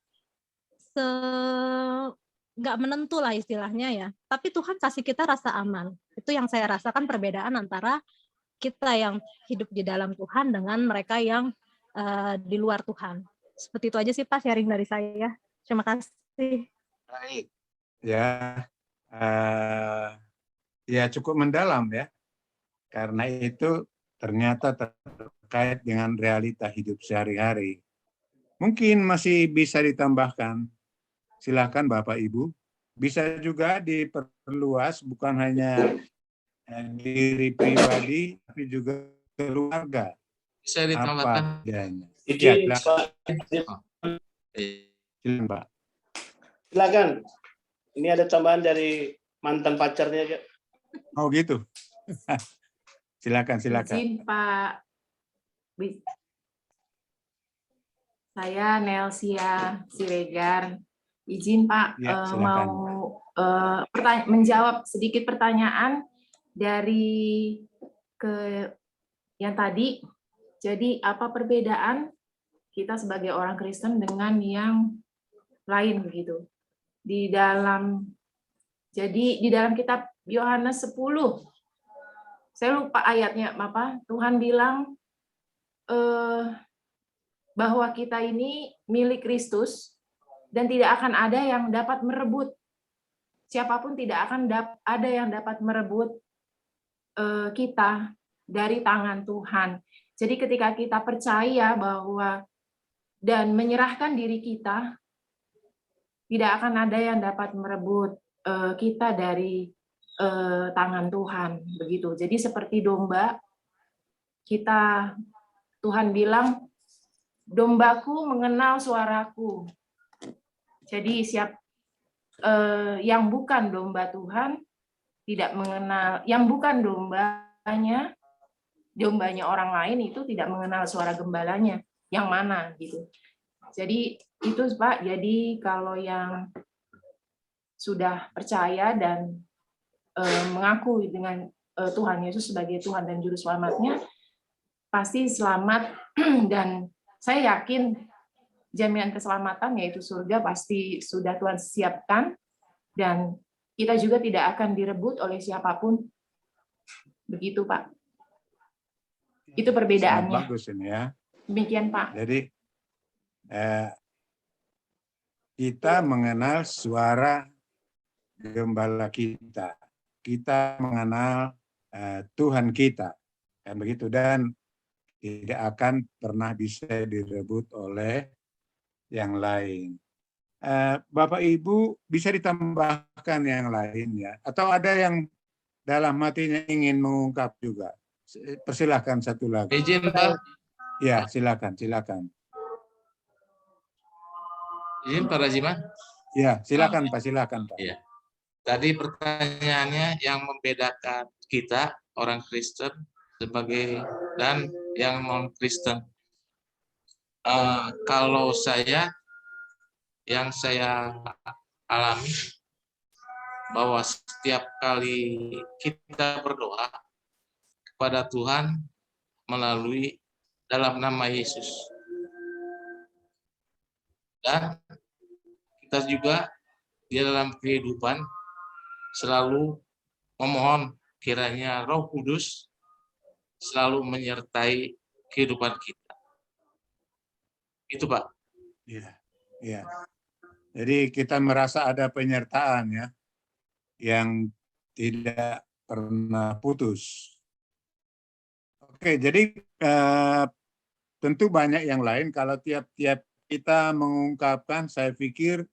nggak menentu lah istilahnya ya. Tapi Tuhan kasih kita rasa aman. Itu yang saya rasakan perbedaan antara kita yang hidup di dalam Tuhan dengan mereka yang di luar Tuhan. Seperti itu aja sih Pak sharing dari saya. Terima kasih. Baik. Ya cukup mendalam ya. Karena itu ternyata terkait dengan realita hidup sehari-hari. Mungkin masih bisa ditambahkan. Silakan Bapak Ibu. Bisa juga diperluas bukan hanya diri pribadi tapi juga keluarga. Bisa ditambahkan. Silakan Pak. Silakan. Ini ada tambahan dari mantan pacarnya aja. Oh gitu. Silakan. Izin Pak. Saya Nelsia Siregar. Izin Pak, mau menjawab sedikit pertanyaan dari ke yang tadi, jadi apa perbedaan kita sebagai orang Kristen dengan yang lain begitu. Jadi di dalam kitab Yohanes 10, saya lupa ayatnya apa, Tuhan bilang bahwa kita ini milik Kristus dan tidak akan ada yang dapat merebut. Siapapun tidak akan ada yang dapat merebut kita dari tangan Tuhan. Jadi ketika kita percaya bahwa dan menyerahkan diri kita, tidak akan ada yang dapat merebut kita dari tangan Tuhan, begitu. Jadi seperti domba, Tuhan bilang, dombaku mengenal suaraku. Jadi yang bukan domba Tuhan tidak mengenal, yang bukan dombanya orang lain itu tidak mengenal suara gembalanya, yang mana gitu. Jadi itu Pak, jadi kalau yang sudah percaya dan mengaku dengan Tuhan Yesus sebagai Tuhan dan Juru Selamatnya, pasti selamat dan saya yakin jaminan keselamatan yaitu surga pasti sudah Tuhan siapkan dan kita juga tidak akan direbut oleh siapapun. Begitu Pak. Itu perbedaannya. Sangat bagus ini ya. Demikian Pak. Jadi kita mengenal suara gembala kita. Kita mengenal Tuhan kita. Kan begitu, dan tidak akan pernah bisa direbut oleh yang lain. Bapak Ibu bisa ditambahkan yang lain ya, atau ada yang dalam hatinya ingin mengungkap juga. Persilahkan satu lagi. Izin Pak. Ya, silakan. Izin Pak Raziman. Ya, silakan Pak, silakan Pak. Iya. Tadi pertanyaannya yang membedakan kita orang Kristen sebagai dan yang non Kristen. Kalau yang saya alami bahwa setiap kali kita berdoa kepada Tuhan melalui dalam nama Yesus, dan kita juga di dalam kehidupan selalu memohon kiranya Roh Kudus selalu menyertai kehidupan kita. Itu Pak. Iya. Jadi kita merasa ada penyertaan ya, yang tidak pernah putus. Oke, jadi tentu banyak yang lain. Kalau tiap-tiap kita mengungkapkan, saya pikir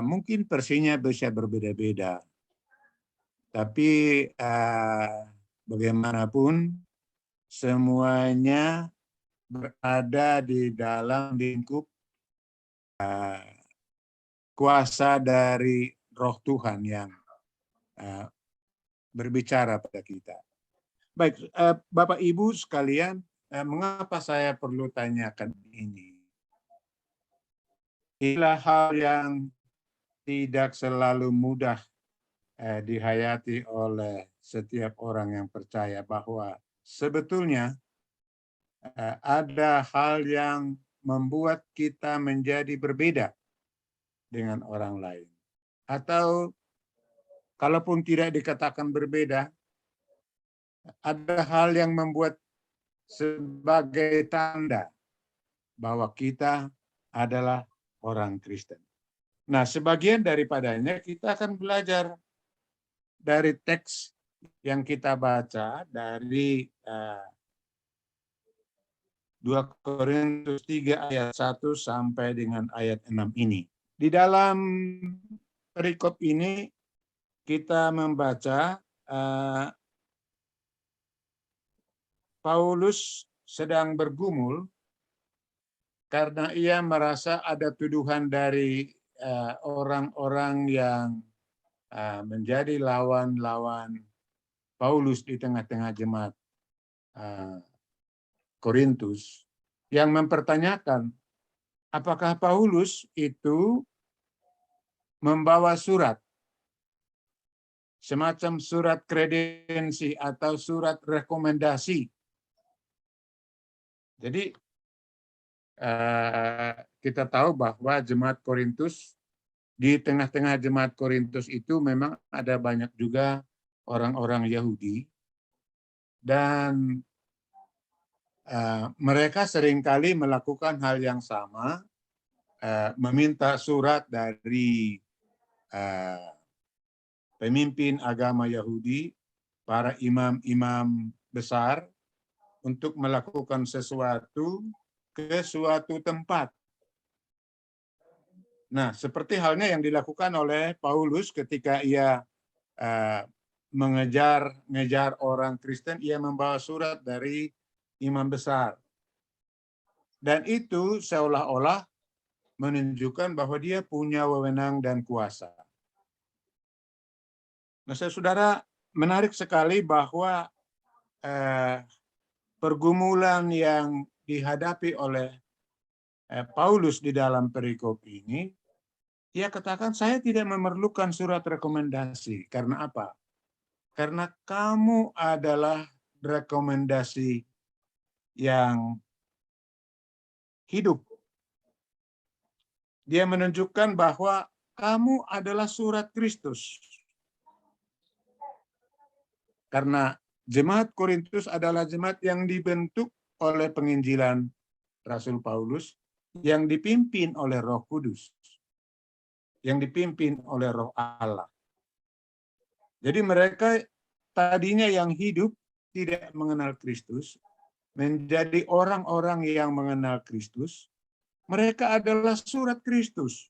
mungkin versinya bisa berbeda-beda. Tapi bagaimanapun semuanya berada di dalam lingkup kuasa dari Roh Tuhan yang berbicara pada kita. Baik, Bapak Ibu sekalian, mengapa saya perlu tanyakan ini? Inilah hal yang tidak selalu mudah dihayati oleh setiap orang yang percaya, bahwa sebetulnya ada hal yang membuat kita menjadi berbeda dengan orang lain. Atau kalaupun tidak dikatakan berbeda, ada hal yang membuat sebagai tanda bahwa kita adalah orang Kristen. Nah, sebagian daripadanya kita akan belajar dari teks yang kita baca dari 2 Korintus 3 ayat 1 sampai dengan ayat 6 ini. Di dalam perikop ini kita membaca Paulus sedang bergumul karena ia merasa ada tuduhan dari orang-orang yang menjadi lawan-lawan Paulus di tengah-tengah jemaat Korintus, yang mempertanyakan apakah Paulus itu membawa surat semacam surat kredensi atau surat rekomendasi. Jadi kita tahu bahwa jemaat Korintus, di tengah-tengah jemaat Korintus itu memang ada banyak juga orang-orang Yahudi, dan mereka seringkali melakukan hal yang sama, meminta surat dari pemimpin agama Yahudi, para imam-imam besar, untuk melakukan sesuatu ke suatu tempat. Nah, seperti halnya yang dilakukan oleh Paulus ketika ia mengejar orang Kristen, ia membawa surat dari imam besar. Dan itu seolah-olah menunjukkan bahwa dia punya wewenang dan kuasa. Nah, saudara, menarik sekali bahwa pergumulan yang dihadapi oleh Paulus di dalam perikop ini, ia katakan, saya tidak memerlukan surat rekomendasi. Karena apa? Karena kamu adalah rekomendasi yang hidup. Dia menunjukkan bahwa kamu adalah surat Kristus. Karena jemaat Korintus adalah jemaat yang dibentuk oleh penginjilan Rasul Paulus, yang dipimpin oleh Roh Kudus, yang dipimpin oleh Roh Allah. Jadi mereka tadinya yang hidup tidak mengenal Kristus, menjadi orang-orang yang mengenal Kristus. Mereka adalah surat Kristus.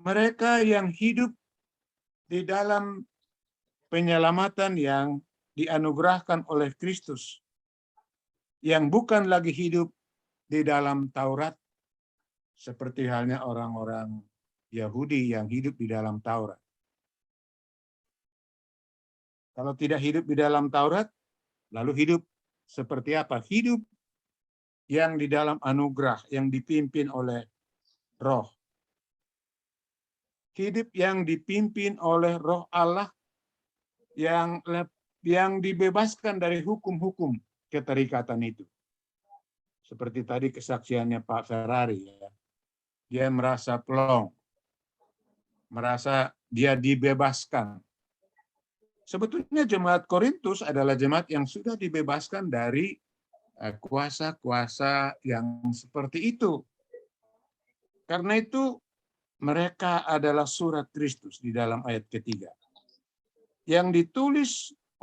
Mereka yang hidup di dalam penyelamatan yang dianugerahkan oleh Kristus, yang bukan lagi hidup di dalam Taurat, seperti halnya orang-orang Yahudi yang hidup di dalam Taurat. Kalau tidak hidup di dalam Taurat, lalu hidup seperti apa? Hidup yang di dalam anugerah, yang dipimpin oleh Roh. Hidup yang dipimpin oleh Roh Allah, yang dibebaskan dari hukum-hukum keterikatan itu. Seperti tadi kesaksiannya Pak Ferrari, ya. Dia merasa plong, merasa dia dibebaskan. Sebetulnya jemaat Korintus adalah jemaat yang sudah dibebaskan dari kuasa-kuasa yang seperti itu. Karena itu mereka adalah surat Kristus di dalam ayat ketiga. Yang ditulis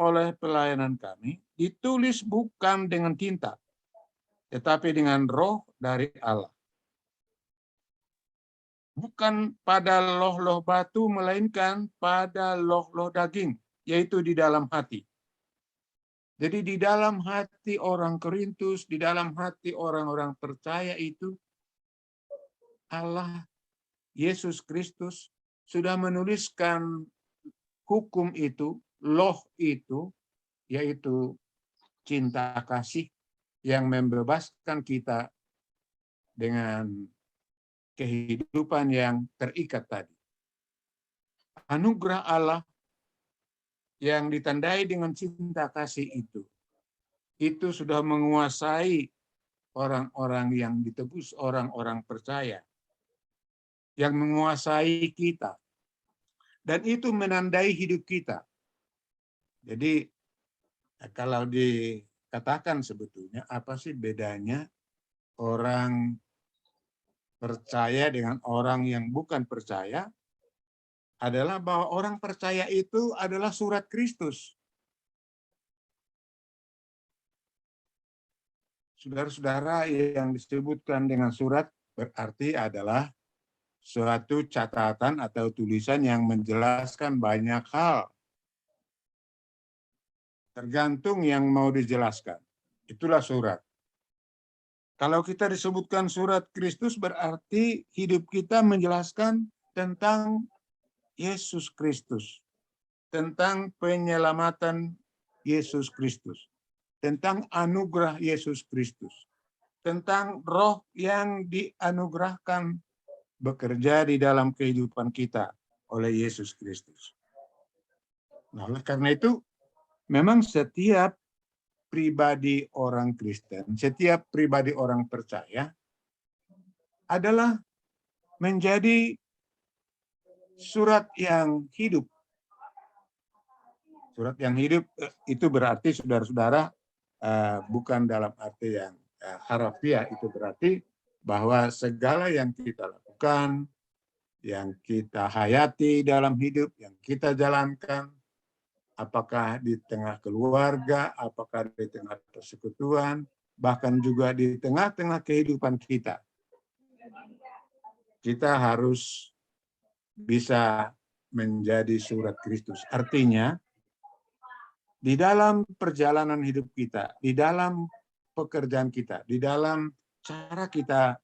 oleh pelayanan kami, ditulis bukan dengan tinta, tetapi dengan Roh dari Allah. Bukan pada loh-loh batu, melainkan pada loh-loh daging, yaitu di dalam hati. Jadi di dalam hati orang Korintus, di dalam hati orang-orang percaya itu, Allah, Yesus Kristus, sudah menuliskan hukum itu, loh itu, yaitu cinta kasih yang membebaskan kita dengan kehidupan yang terikat tadi. Anugerah Allah yang ditandai dengan cinta kasih itu sudah menguasai orang-orang yang ditebus, orang-orang percaya, yang menguasai kita. Dan itu menandai hidup kita. Jadi kalau dikatakan sebetulnya apa sih bedanya orang percaya dengan orang yang bukan percaya, adalah bahwa orang percaya itu adalah surat Kristus. Saudara-saudara, yang disebutkan dengan surat berarti adalah suatu catatan atau tulisan yang menjelaskan banyak hal. Tergantung yang mau dijelaskan. Itulah surat. Kalau kita disebutkan surat Kristus berarti hidup kita menjelaskan tentang Yesus Kristus, tentang penyelamatan Yesus Kristus, tentang anugerah Yesus Kristus, tentang Roh yang dianugerahkan bekerja di dalam kehidupan kita oleh Yesus Kristus. Nah, oleh karena itu, memang setiap pribadi orang Kristen, setiap pribadi orang percaya adalah menjadi surat yang hidup. Surat yang hidup itu berarti saudara-saudara bukan dalam arti yang harafiah, itu berarti bahwa segala yang kita lakukan, yang kita hayati dalam hidup, yang kita jalankan, apakah di tengah keluarga, apakah di tengah persekutuan, bahkan juga di tengah-tengah kehidupan kita. Kita harus bisa menjadi surat Kristus. Artinya, di dalam perjalanan hidup kita, di dalam pekerjaan kita, di dalam cara kita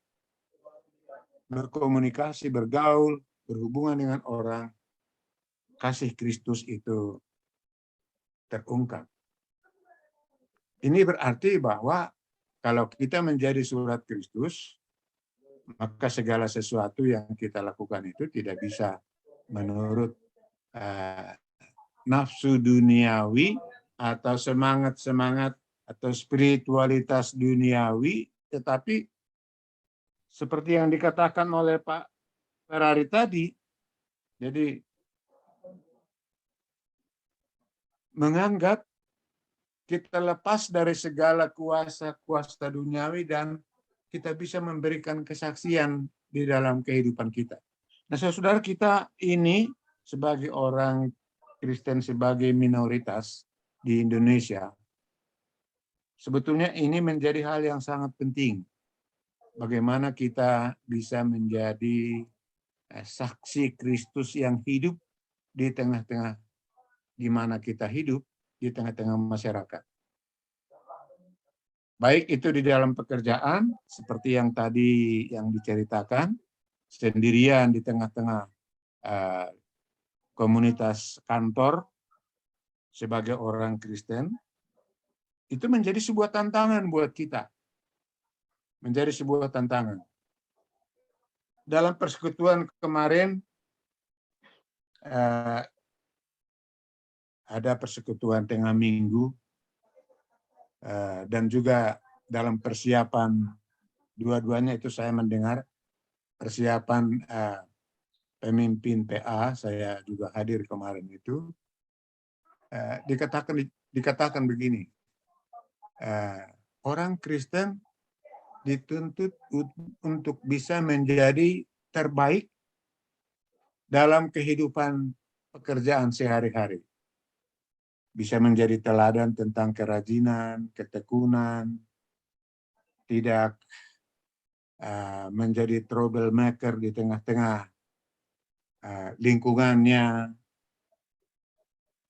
berkomunikasi, bergaul, berhubungan dengan orang, kasih Kristus itu terungkap. Ini berarti bahwa kalau kita menjadi surat Kristus, maka segala sesuatu yang kita lakukan itu tidak bisa menurut nafsu duniawi atau semangat-semangat atau spiritualitas duniawi, tetapi seperti yang dikatakan oleh Pak Ferrari tadi, jadi menganggap kita lepas dari segala kuasa-kuasa duniawi dan kita bisa memberikan kesaksian di dalam kehidupan kita. Nah, saudara, kita ini sebagai orang Kristen, sebagai minoritas di Indonesia, sebetulnya ini menjadi hal yang sangat penting. Bagaimana kita bisa menjadi saksi Kristus yang hidup di tengah-tengah di mana kita hidup, di tengah-tengah masyarakat. Baik itu di dalam pekerjaan, seperti yang tadi yang diceritakan, sendirian di tengah-tengah komunitas kantor sebagai orang Kristen, itu menjadi sebuah tantangan buat kita. Menjadi sebuah tantangan. Dalam persekutuan kemarin, ada persekutuan tengah minggu, dan juga dalam persiapan dua-duanya itu saya mendengar persiapan pemimpin PA, saya juga hadir kemarin itu, dikatakan begini, orang Kristen dituntut untuk bisa menjadi terbaik dalam kehidupan pekerjaan sehari-hari. Bisa menjadi teladan tentang kerajinan, ketekunan, tidak menjadi troublemaker di tengah-tengah lingkungannya,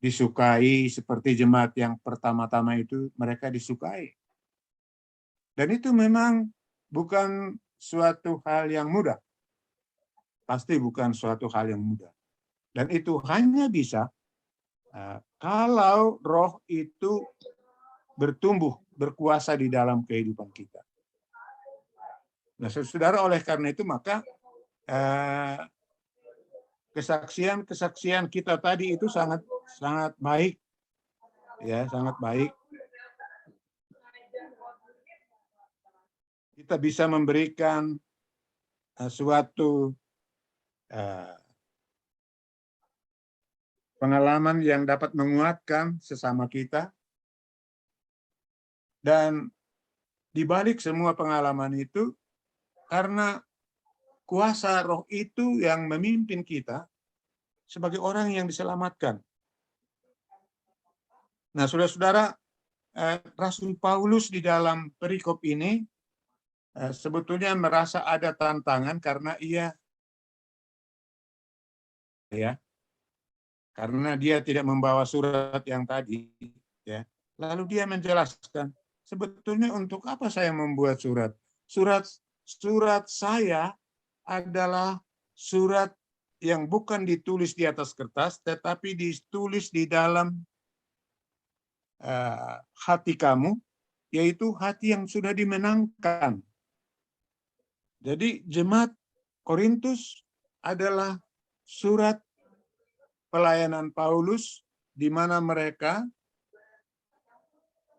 disukai seperti jemaat yang pertama-tama itu, mereka disukai. Dan itu memang bukan suatu hal yang mudah. Pasti bukan suatu hal yang mudah. Dan itu hanya bisa kalau roh itu bertumbuh, berkuasa di dalam kehidupan kita. Nah, saudara, oleh karena itu maka kesaksian kita tadi itu sangat baik, ya, sangat baik. Kita bisa memberikan suatu pengalaman yang dapat menguatkan sesama kita. Dan di balik semua pengalaman itu, karena kuasa roh itu yang memimpin kita sebagai orang yang diselamatkan. Nah, saudara-saudara, Rasul Paulus di dalam perikop ini sebetulnya merasa ada tantangan karena karena dia tidak membawa surat yang tadi, ya. Lalu dia menjelaskan, sebetulnya untuk apa saya membuat surat? Surat saya adalah surat yang bukan ditulis di atas kertas, tetapi ditulis di dalam hati kamu, yaitu hati yang sudah dimenangkan. Jadi jemaat Korintus adalah surat pelayanan Paulus, di mana mereka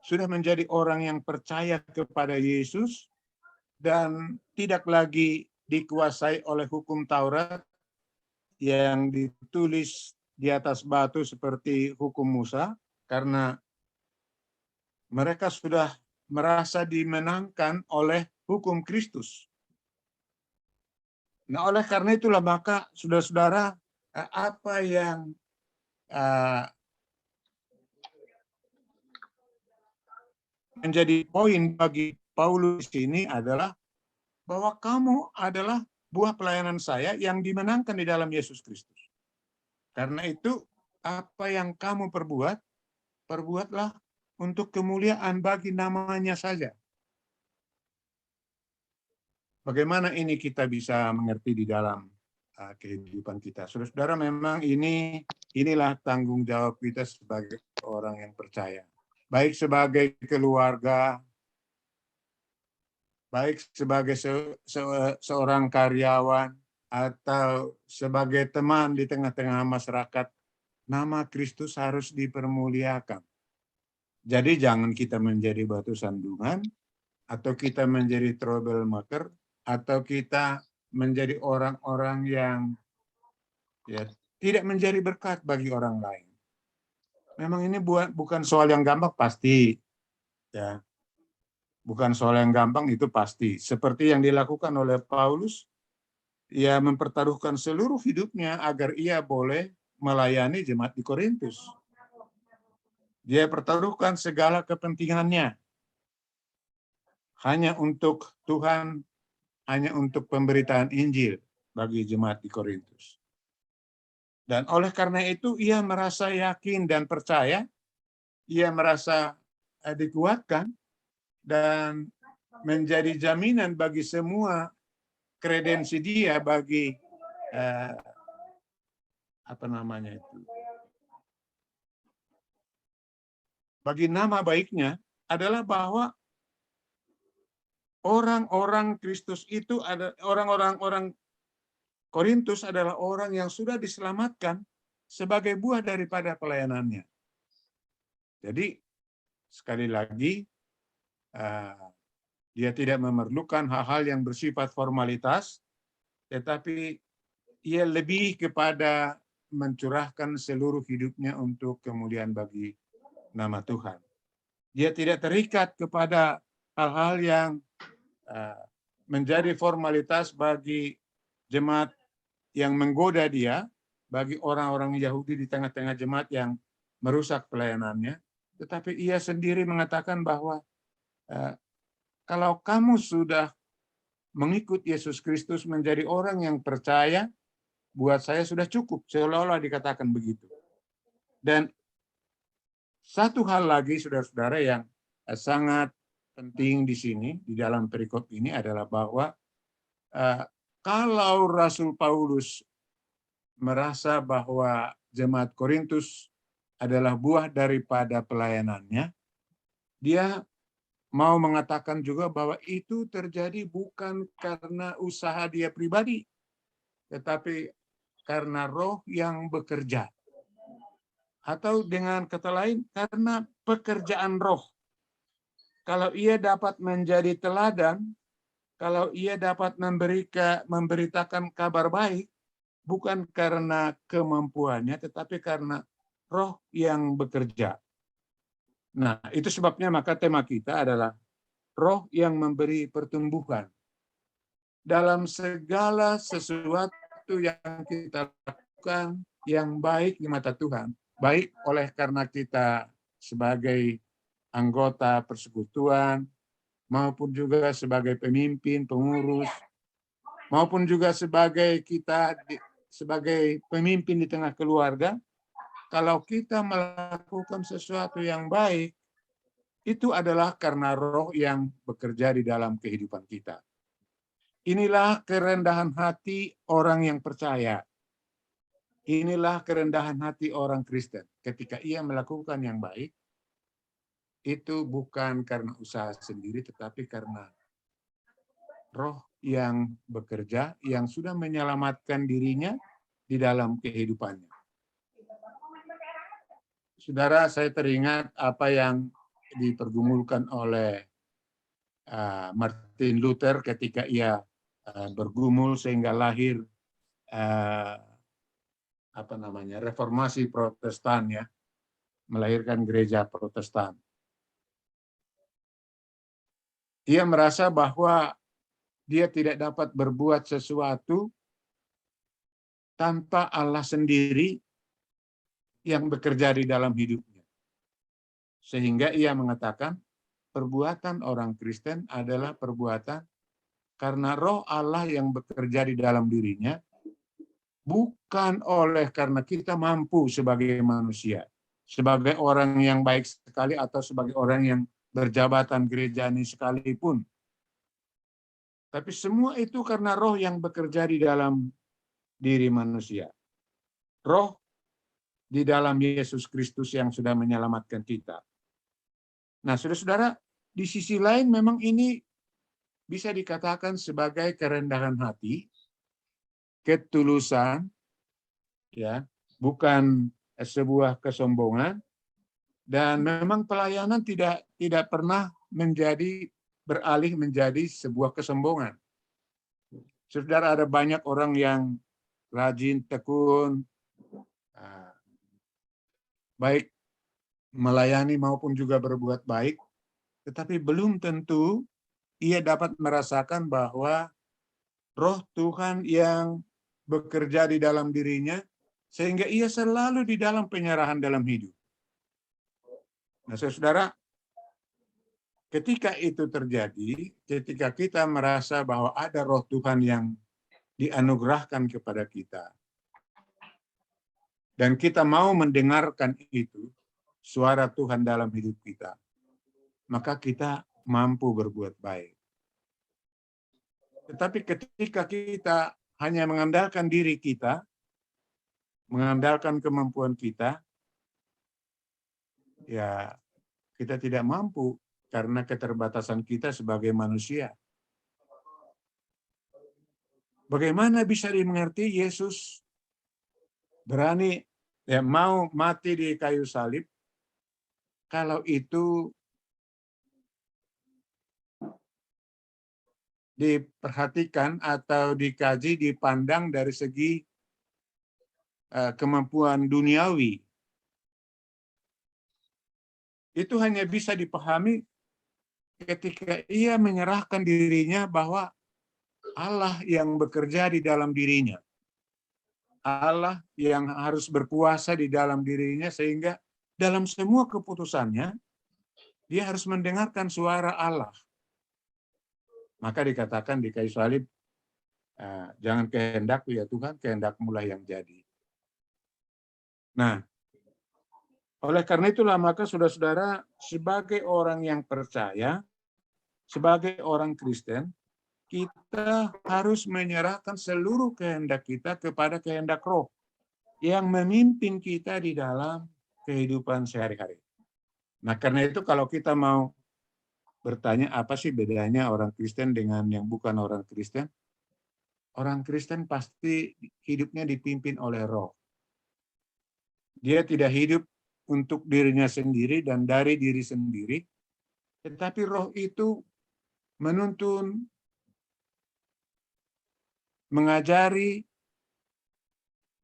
sudah menjadi orang yang percaya kepada Yesus dan tidak lagi dikuasai oleh hukum Taurat yang ditulis di atas batu seperti hukum Musa, karena mereka sudah merasa dimenangkan oleh hukum Kristus. Nah, oleh karena itulah maka saudara-saudara, apa yang menjadi poin bagi Paulus ini adalah bahwa kamu adalah buah pelayanan saya yang dimenangkan di dalam Yesus Kristus. Karena itu, apa yang kamu perbuat, perbuatlah untuk kemuliaan bagi namanya saja. Bagaimana ini kita bisa mengerti di dalam kehidupan kita? Saudara-saudara, memang inilah tanggung jawab kita sebagai orang yang percaya. Baik sebagai keluarga, baik sebagai seorang karyawan, atau sebagai teman di tengah-tengah masyarakat, nama Kristus harus dipermuliakan. Jadi jangan kita menjadi batu sandungan, atau kita menjadi troublemaker, atau kita menjadi orang-orang yang tidak menjadi berkat bagi orang lain. Memang ini bukan soal yang gampang, pasti. Ya, bukan soal yang gampang, itu pasti. Seperti yang dilakukan oleh Paulus, ia mempertaruhkan seluruh hidupnya agar ia boleh melayani jemaat di Korintus. Dia pertaruhkan segala kepentingannya hanya untuk Tuhan, hanya untuk pemberitaan Injil bagi jemaat di Korintus. Dan oleh karena itu ia merasa yakin dan percaya, ia merasa dikuatkan dan menjadi jaminan bagi semua kredensi dia bagi bagi nama baiknya adalah bahwa orang-orang Kristus itu ada orang-orang Korintus adalah orang yang sudah diselamatkan sebagai buah daripada pelayanannya. Jadi sekali lagi dia tidak memerlukan hal-hal yang bersifat formalitas, tetapi ia lebih kepada mencurahkan seluruh hidupnya untuk kemuliaan bagi nama Tuhan. Dia tidak terikat kepada hal-hal yang menjadi formalitas bagi jemaat yang menggoda dia, bagi orang-orang Yahudi di tengah-tengah jemaat yang merusak pelayanannya. Tetapi ia sendiri mengatakan bahwa kalau kamu sudah mengikut Yesus Kristus menjadi orang yang percaya, buat saya sudah cukup, seolah-olah dikatakan begitu. Dan satu hal lagi, saudara-saudara, yang sangat penting di sini, di dalam perikop ini adalah bahwa kalau Rasul Paulus merasa bahwa jemaat Korintus adalah buah daripada pelayanannya, dia mau mengatakan juga bahwa itu terjadi bukan karena usaha dia pribadi, tetapi karena Roh yang bekerja. Atau dengan kata lain, karena pekerjaan Roh. Kalau ia dapat menjadi teladan, kalau ia dapat memberitakan kabar baik, bukan karena kemampuannya, tetapi karena Roh yang bekerja. Nah, itu sebabnya maka tema kita adalah Roh yang memberi pertumbuhan. Dalam segala sesuatu yang kita lakukan yang baik di mata Tuhan, baik oleh karena kita sebagai anggota persekutuan, maupun juga sebagai pemimpin, pengurus, maupun juga sebagai pemimpin di tengah keluarga, kalau kita melakukan sesuatu yang baik, itu adalah karena Roh yang bekerja di dalam kehidupan kita. Inilah kerendahan hati orang yang percaya. Inilah kerendahan hati orang Kristen. Ketika ia melakukan yang baik, itu bukan karena usaha sendiri, tetapi karena Roh yang bekerja, yang sudah menyelamatkan dirinya di dalam kehidupannya. Saudara, saya teringat apa yang dipergumulkan oleh Martin Luther ketika ia bergumul sehingga lahir reformasi Protestan, ya, melahirkan gereja Protestan. Ia merasa bahwa dia tidak dapat berbuat sesuatu tanpa Allah sendiri yang bekerja di dalam hidupnya. Sehingga ia mengatakan, perbuatan orang Kristen adalah perbuatan karena roh Allah yang bekerja di dalam dirinya, bukan oleh karena kita mampu sebagai manusia, sebagai orang yang baik sekali atau sebagai orang yang berjabatan gerejani sekalipun. Tapi semua itu karena roh yang bekerja di dalam diri manusia. Roh di dalam Yesus Kristus yang sudah menyelamatkan kita. Nah, saudara-saudara, di sisi lain memang ini bisa dikatakan sebagai kerendahan hati, ketulusan, ya, bukan sebuah kesombongan, dan memang pelayanan tidak pernah beralih menjadi sebuah kesombongan. Saudara, ada banyak orang yang rajin, tekun, baik melayani maupun juga berbuat baik, tetapi belum tentu ia dapat merasakan bahwa roh Tuhan yang bekerja di dalam dirinya, sehingga ia selalu di dalam penyerahan dalam hidup. Nah, saudara, ketika itu terjadi, ketika kita merasa bahwa ada roh Tuhan yang dianugerahkan kepada kita, dan kita mau mendengarkan itu, suara Tuhan dalam hidup kita, maka kita mampu berbuat baik. Tetapi ketika kita hanya mengandalkan diri kita, mengandalkan kemampuan kita, ya kita tidak mampu karena keterbatasan kita sebagai manusia. Bagaimana bisa dimengerti Yesus berani mau mati di kayu salib kalau itu diperhatikan atau dikaji, dipandang dari segi kemampuan duniawi. Itu hanya bisa dipahami ketika ia menyerahkan dirinya bahwa Allah yang bekerja di dalam dirinya. Allah yang harus berkuasa di dalam dirinya, sehingga dalam semua keputusannya, dia harus mendengarkan suara Allah. Maka dikatakan di kayu salib, jangan kehendakku ya Tuhan, kehendakmu lah yang jadi. Nah, oleh karena itulah maka saudara-saudara, sebagai orang yang percaya, sebagai orang Kristen, kita harus menyerahkan seluruh kehendak kita kepada kehendak Roh yang memimpin kita di dalam kehidupan sehari-hari. Nah, karena itu kalau kita mau bertanya apa sih bedanya orang Kristen dengan yang bukan orang Kristen? Orang Kristen pasti hidupnya dipimpin oleh Roh. Dia tidak hidup untuk dirinya sendiri dan dari diri sendiri, tetapi Roh itu menuntun, mengajari,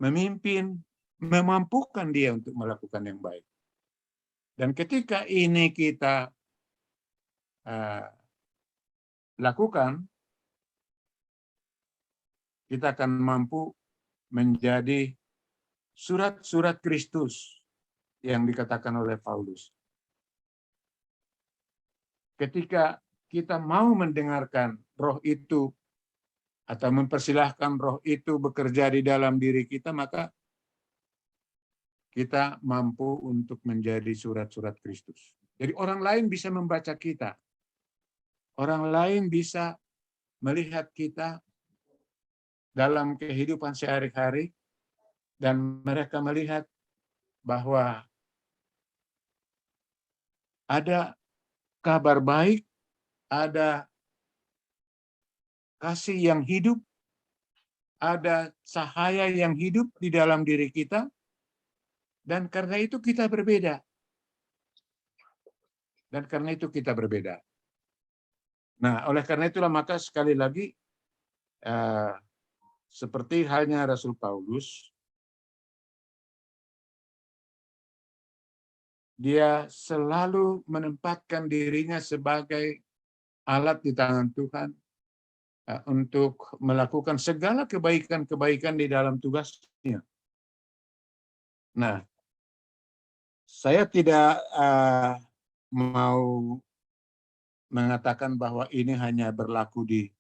memimpin, memampukan dia untuk melakukan yang baik. Dan ketika ini kita lakukan, kita akan mampu menjadi surat-surat Kristus yang dikatakan oleh Paulus. Ketika kita mau mendengarkan Roh itu atau mempersilahkan Roh itu bekerja di dalam diri kita, maka kita mampu untuk menjadi surat-surat Kristus. Jadi orang lain bisa membaca kita. Orang lain bisa melihat kita dalam kehidupan sehari-hari, dan mereka melihat bahwa ada kabar baik, ada kasih yang hidup, ada cahaya yang hidup di dalam diri kita, Dan karena itu kita berbeda. Dan karena itu kita berbeda. Nah, oleh karena itulah maka sekali lagi seperti halnya Rasul Paulus, dia selalu menempatkan dirinya sebagai alat di tangan Tuhan untuk melakukan segala kebaikan-kebaikan di dalam tugasnya. Nah, saya tidak mau mengatakan bahwa ini hanya berlaku di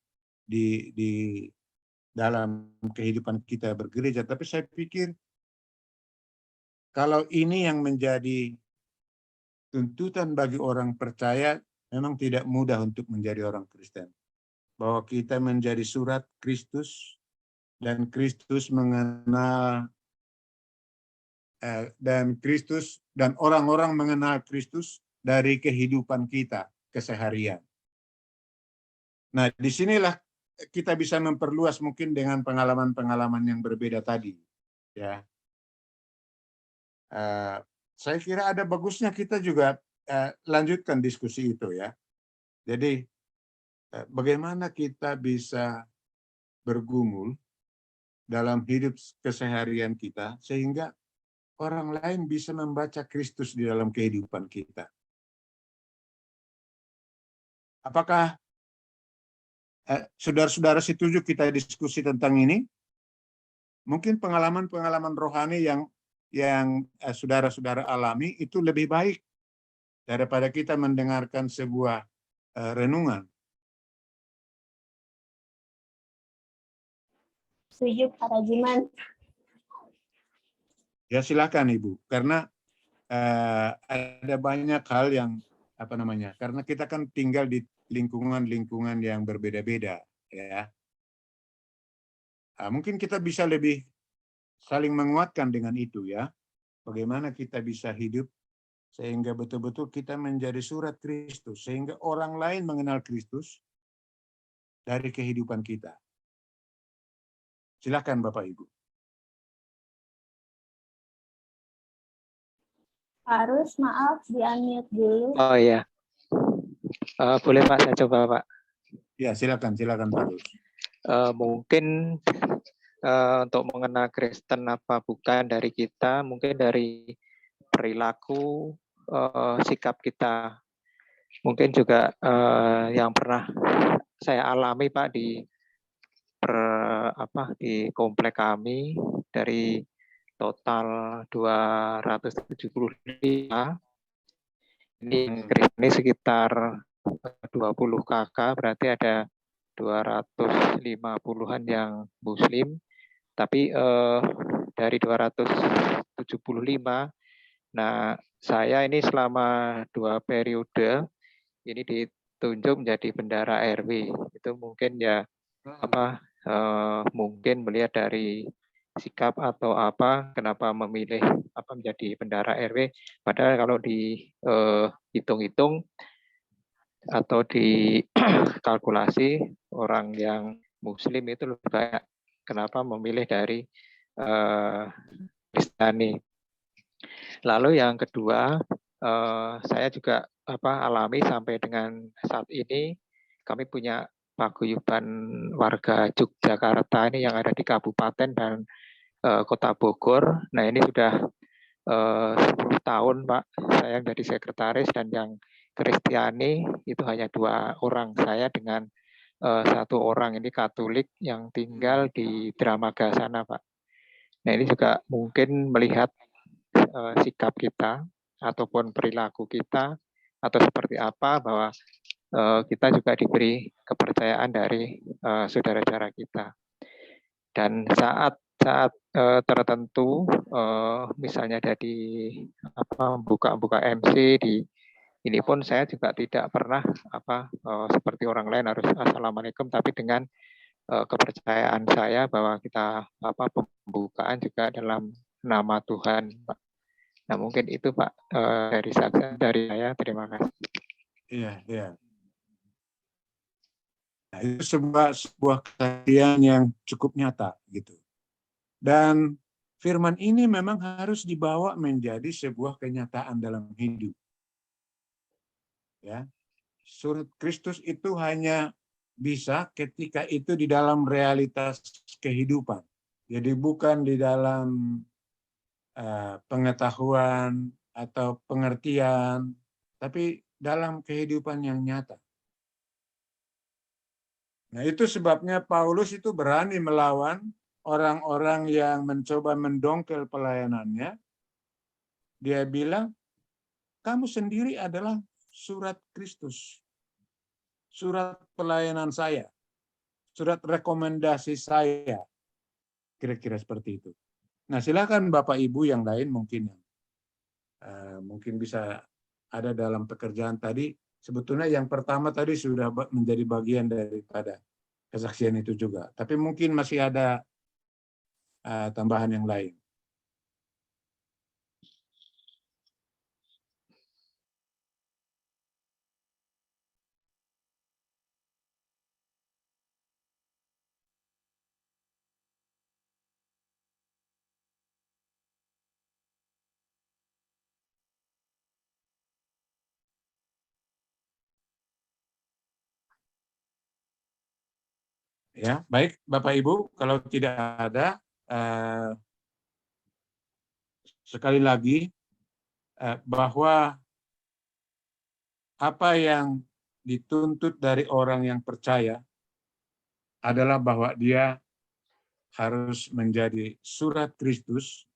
dalam kehidupan kita bergereja, tapi saya pikir kalau ini yang menjadi tuntutan bagi orang percaya, memang tidak mudah untuk menjadi orang Kristen. Bahwa kita menjadi surat Kristus dan Kristus mengenal dan orang-orang mengenal Kristus dari kehidupan kita keseharian. Nah, disinilah kita bisa memperluas mungkin dengan pengalaman-pengalaman yang berbeda tadi. Ya, saya kira ada bagusnya kita juga lanjutkan diskusi itu ya. Jadi bagaimana kita bisa bergumul dalam hidup keseharian kita sehingga orang lain bisa membaca Kristus di dalam kehidupan kita. Apakah saudara-saudara setuju kita diskusi tentang ini? Mungkin pengalaman-pengalaman rohani yang saudara-saudara alami itu lebih baik daripada kita mendengarkan sebuah renungan. Setuju, Pak Rajiman. Ya silakan Ibu, karena ada banyak hal yang karena kita kan tinggal di lingkungan-lingkungan yang berbeda-beda, ya. Mungkin kita bisa lebih saling menguatkan dengan itu, ya. Bagaimana kita bisa hidup sehingga betul-betul kita menjadi surat Kristus, sehingga orang lain mengenal Kristus dari kehidupan kita. Silakan Bapak Ibu. Harus maaf di-unmute dulu. Oh iya. Boleh Pak, saya coba Pak. Ya, silakan Pak Rus. Mungkin untuk mengenal Kristen apa bukan dari kita, mungkin dari perilaku, sikap kita. Mungkin juga yang pernah saya alami Pak di komplek kami, dari total 275 ini sekitar 20 KK, berarti ada 250-an yang Muslim, tapi dari 275, nah saya ini selama 2 periode ini ditunjuk menjadi bendara RW. Itu mungkin ya mungkin melihat dari sikap atau kenapa memilih menjadi bendara RW, padahal kalau dihitung-hitung atau dikalkulasi orang yang Muslim itu lebih banyak. Kenapa memilih dari Kristiani? Lalu yang kedua, saya juga alami sampai dengan saat ini kami punya paguyuban warga Yogyakarta ini yang ada di kabupaten dan Kota Bogor. Nah ini sudah 10 tahun Pak saya jadi sekretaris, dan yang Kristiani itu hanya 2 orang, saya dengan 1 orang ini Katolik yang tinggal di Dramaga sana Pak. Nah ini juga mungkin melihat sikap kita ataupun perilaku kita atau seperti apa, bahwa kita juga diberi kepercayaan dari saudara-saudara kita. Dan saat tertentu, misalnya dari buka MC ini pun saya juga tidak pernah seperti orang lain harus assalamualaikum, tapi dengan kepercayaan saya bahwa kita pembukaan juga dalam nama Tuhan, Pak. Nah mungkin itu Pak dari saya. Terima kasih. Iya. Nah, itu sebuah kejadian yang cukup nyata gitu. Dan firman ini memang harus dibawa menjadi sebuah kenyataan dalam hidup. Ya, surat Kristus itu hanya bisa ketika itu di dalam realitas kehidupan. Jadi bukan di dalam pengetahuan atau pengertian, tapi dalam kehidupan yang nyata. Nah, itu sebabnya Paulus itu berani melawan orang-orang yang mencoba mendongkel pelayanannya. Dia bilang, kamu sendiri adalah surat Kristus, surat pelayanan saya, surat rekomendasi saya. Kira-kira seperti itu. Nah, silakan Bapak Ibu yang lain mungkin bisa ada dalam pekerjaan tadi. Sebetulnya yang pertama tadi sudah menjadi bagian daripada kesaksian itu juga. Tapi mungkin masih ada tambahan yang lain. Ya, baik Bapak Ibu, kalau tidak ada, sekali lagi bahwa apa yang dituntut dari orang yang percaya adalah bahwa dia harus menjadi surat Kristus,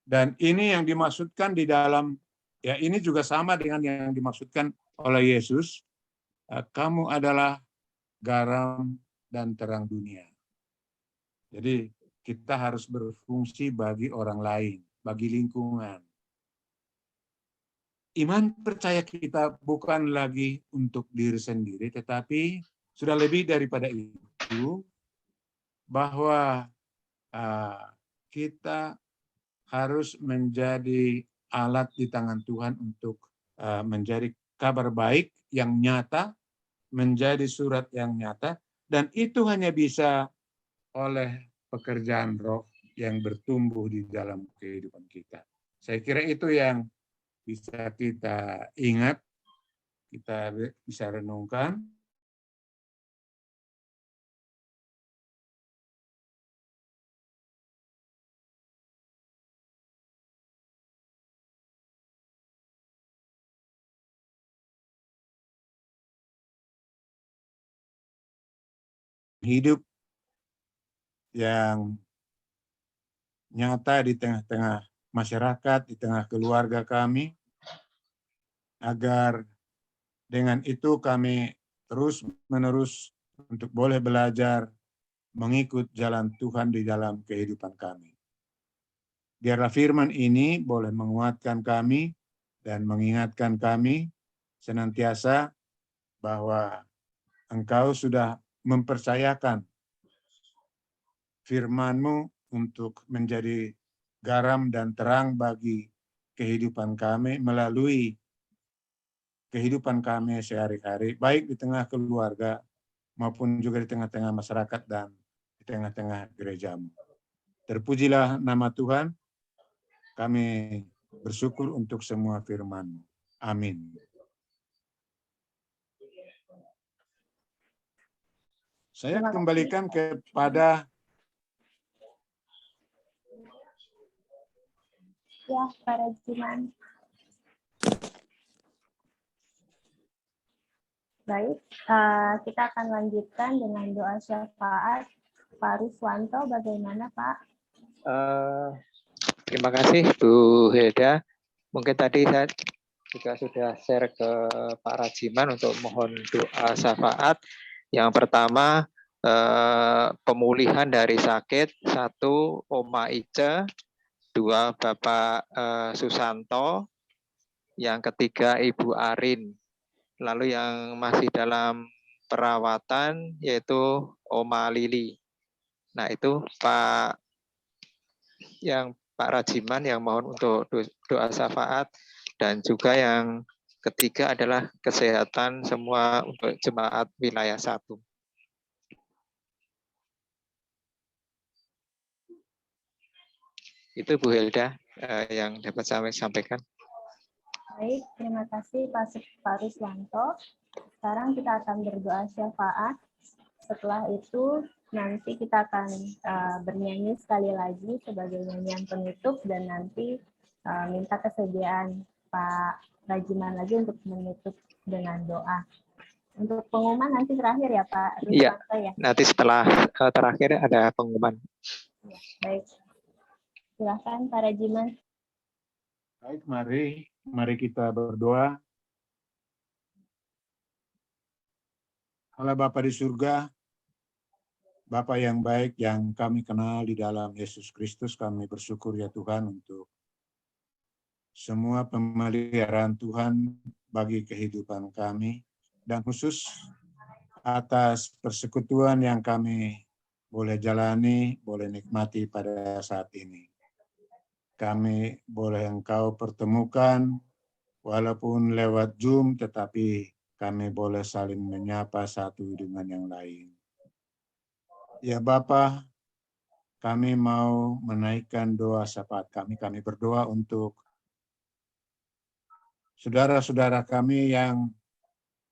dan ini yang dimaksudkan di dalam, ya ini juga sama dengan yang dimaksudkan oleh Yesus, kamu adalah garam dan terang dunia. Jadi kita harus berfungsi bagi orang lain, bagi lingkungan. Iman percaya kita bukan lagi untuk diri sendiri, tetapi sudah lebih daripada itu, bahwa kita harus menjadi alat di tangan Tuhan untuk menjadi kabar baik yang nyata, menjadi surat yang nyata, dan itu hanya bisa oleh pekerjaan roh yang bertumbuh di dalam kehidupan kita. Saya kira itu yang bisa kita ingat, kita bisa renungkan. Hidup yang nyata di tengah-tengah masyarakat, di tengah keluarga kami, agar dengan itu kami terus-menerus untuk boleh belajar mengikut jalan Tuhan di dalam kehidupan kami. Biarlah firman ini boleh menguatkan kami dan mengingatkan kami senantiasa bahwa Engkau sudah mempercayakan firman-Mu untuk menjadi garam dan terang bagi kehidupan kami melalui kehidupan kami sehari-hari, baik di tengah keluarga maupun juga di tengah-tengah masyarakat dan di tengah-tengah gereja-Mu. Terpujilah nama Tuhan, kami bersyukur untuk semua firman-Mu. Amin. Saya kembalikan kepada Pak Rajiman. Baik, kita akan lanjutkan dengan doa syafaat. Pak Ruswanto, bagaimana Pak? Terima kasih Bu Hilda. Mungkin tadi saya juga sudah share ke Pak Rajiman untuk mohon doa syafaat. Yang pertama, pemulihan dari sakit. 1, Oma Ice. 2, Bapak Susanto. Yang ketiga, Ibu Arin. Lalu yang masih dalam perawatan yaitu Oma Lili. Nah, itu Pak Rajiman yang mohon untuk doa syafaat, dan juga yang ketiga adalah kesehatan semua untuk jemaat wilayah 1. Itu Bu Hilda yang dapat saya sampaikan. Baik, terima kasih Pak Ruswanto. Sekarang kita akan berdoa syafaat. Setelah itu nanti kita akan bernyanyi sekali lagi sebagai nyanyian penutup dan nanti minta kesediaan Pak Rajiman lagi untuk menutup dengan doa. Untuk pengumuman nanti terakhir ya Pak Ruswanto ya. Nanti setelah terakhir ada pengumuman. Ya, baik. Silakan Pak Rajiman. Baik, mari kita berdoa. Allah Bapa di surga, Bapa yang baik yang kami kenal di dalam Yesus Kristus, kami bersyukur ya Tuhan untuk semua pemeliharaan Tuhan bagi kehidupan kami, dan khusus atas persekutuan yang kami boleh jalani, boleh nikmati pada saat ini. Kami boleh Engkau pertemukan, walaupun lewat Zoom, tetapi kami boleh saling menyapa satu dengan yang lain. Ya Bapa, kami mau menaikkan doa syafaat kami. Kami berdoa untuk saudara-saudara kami yang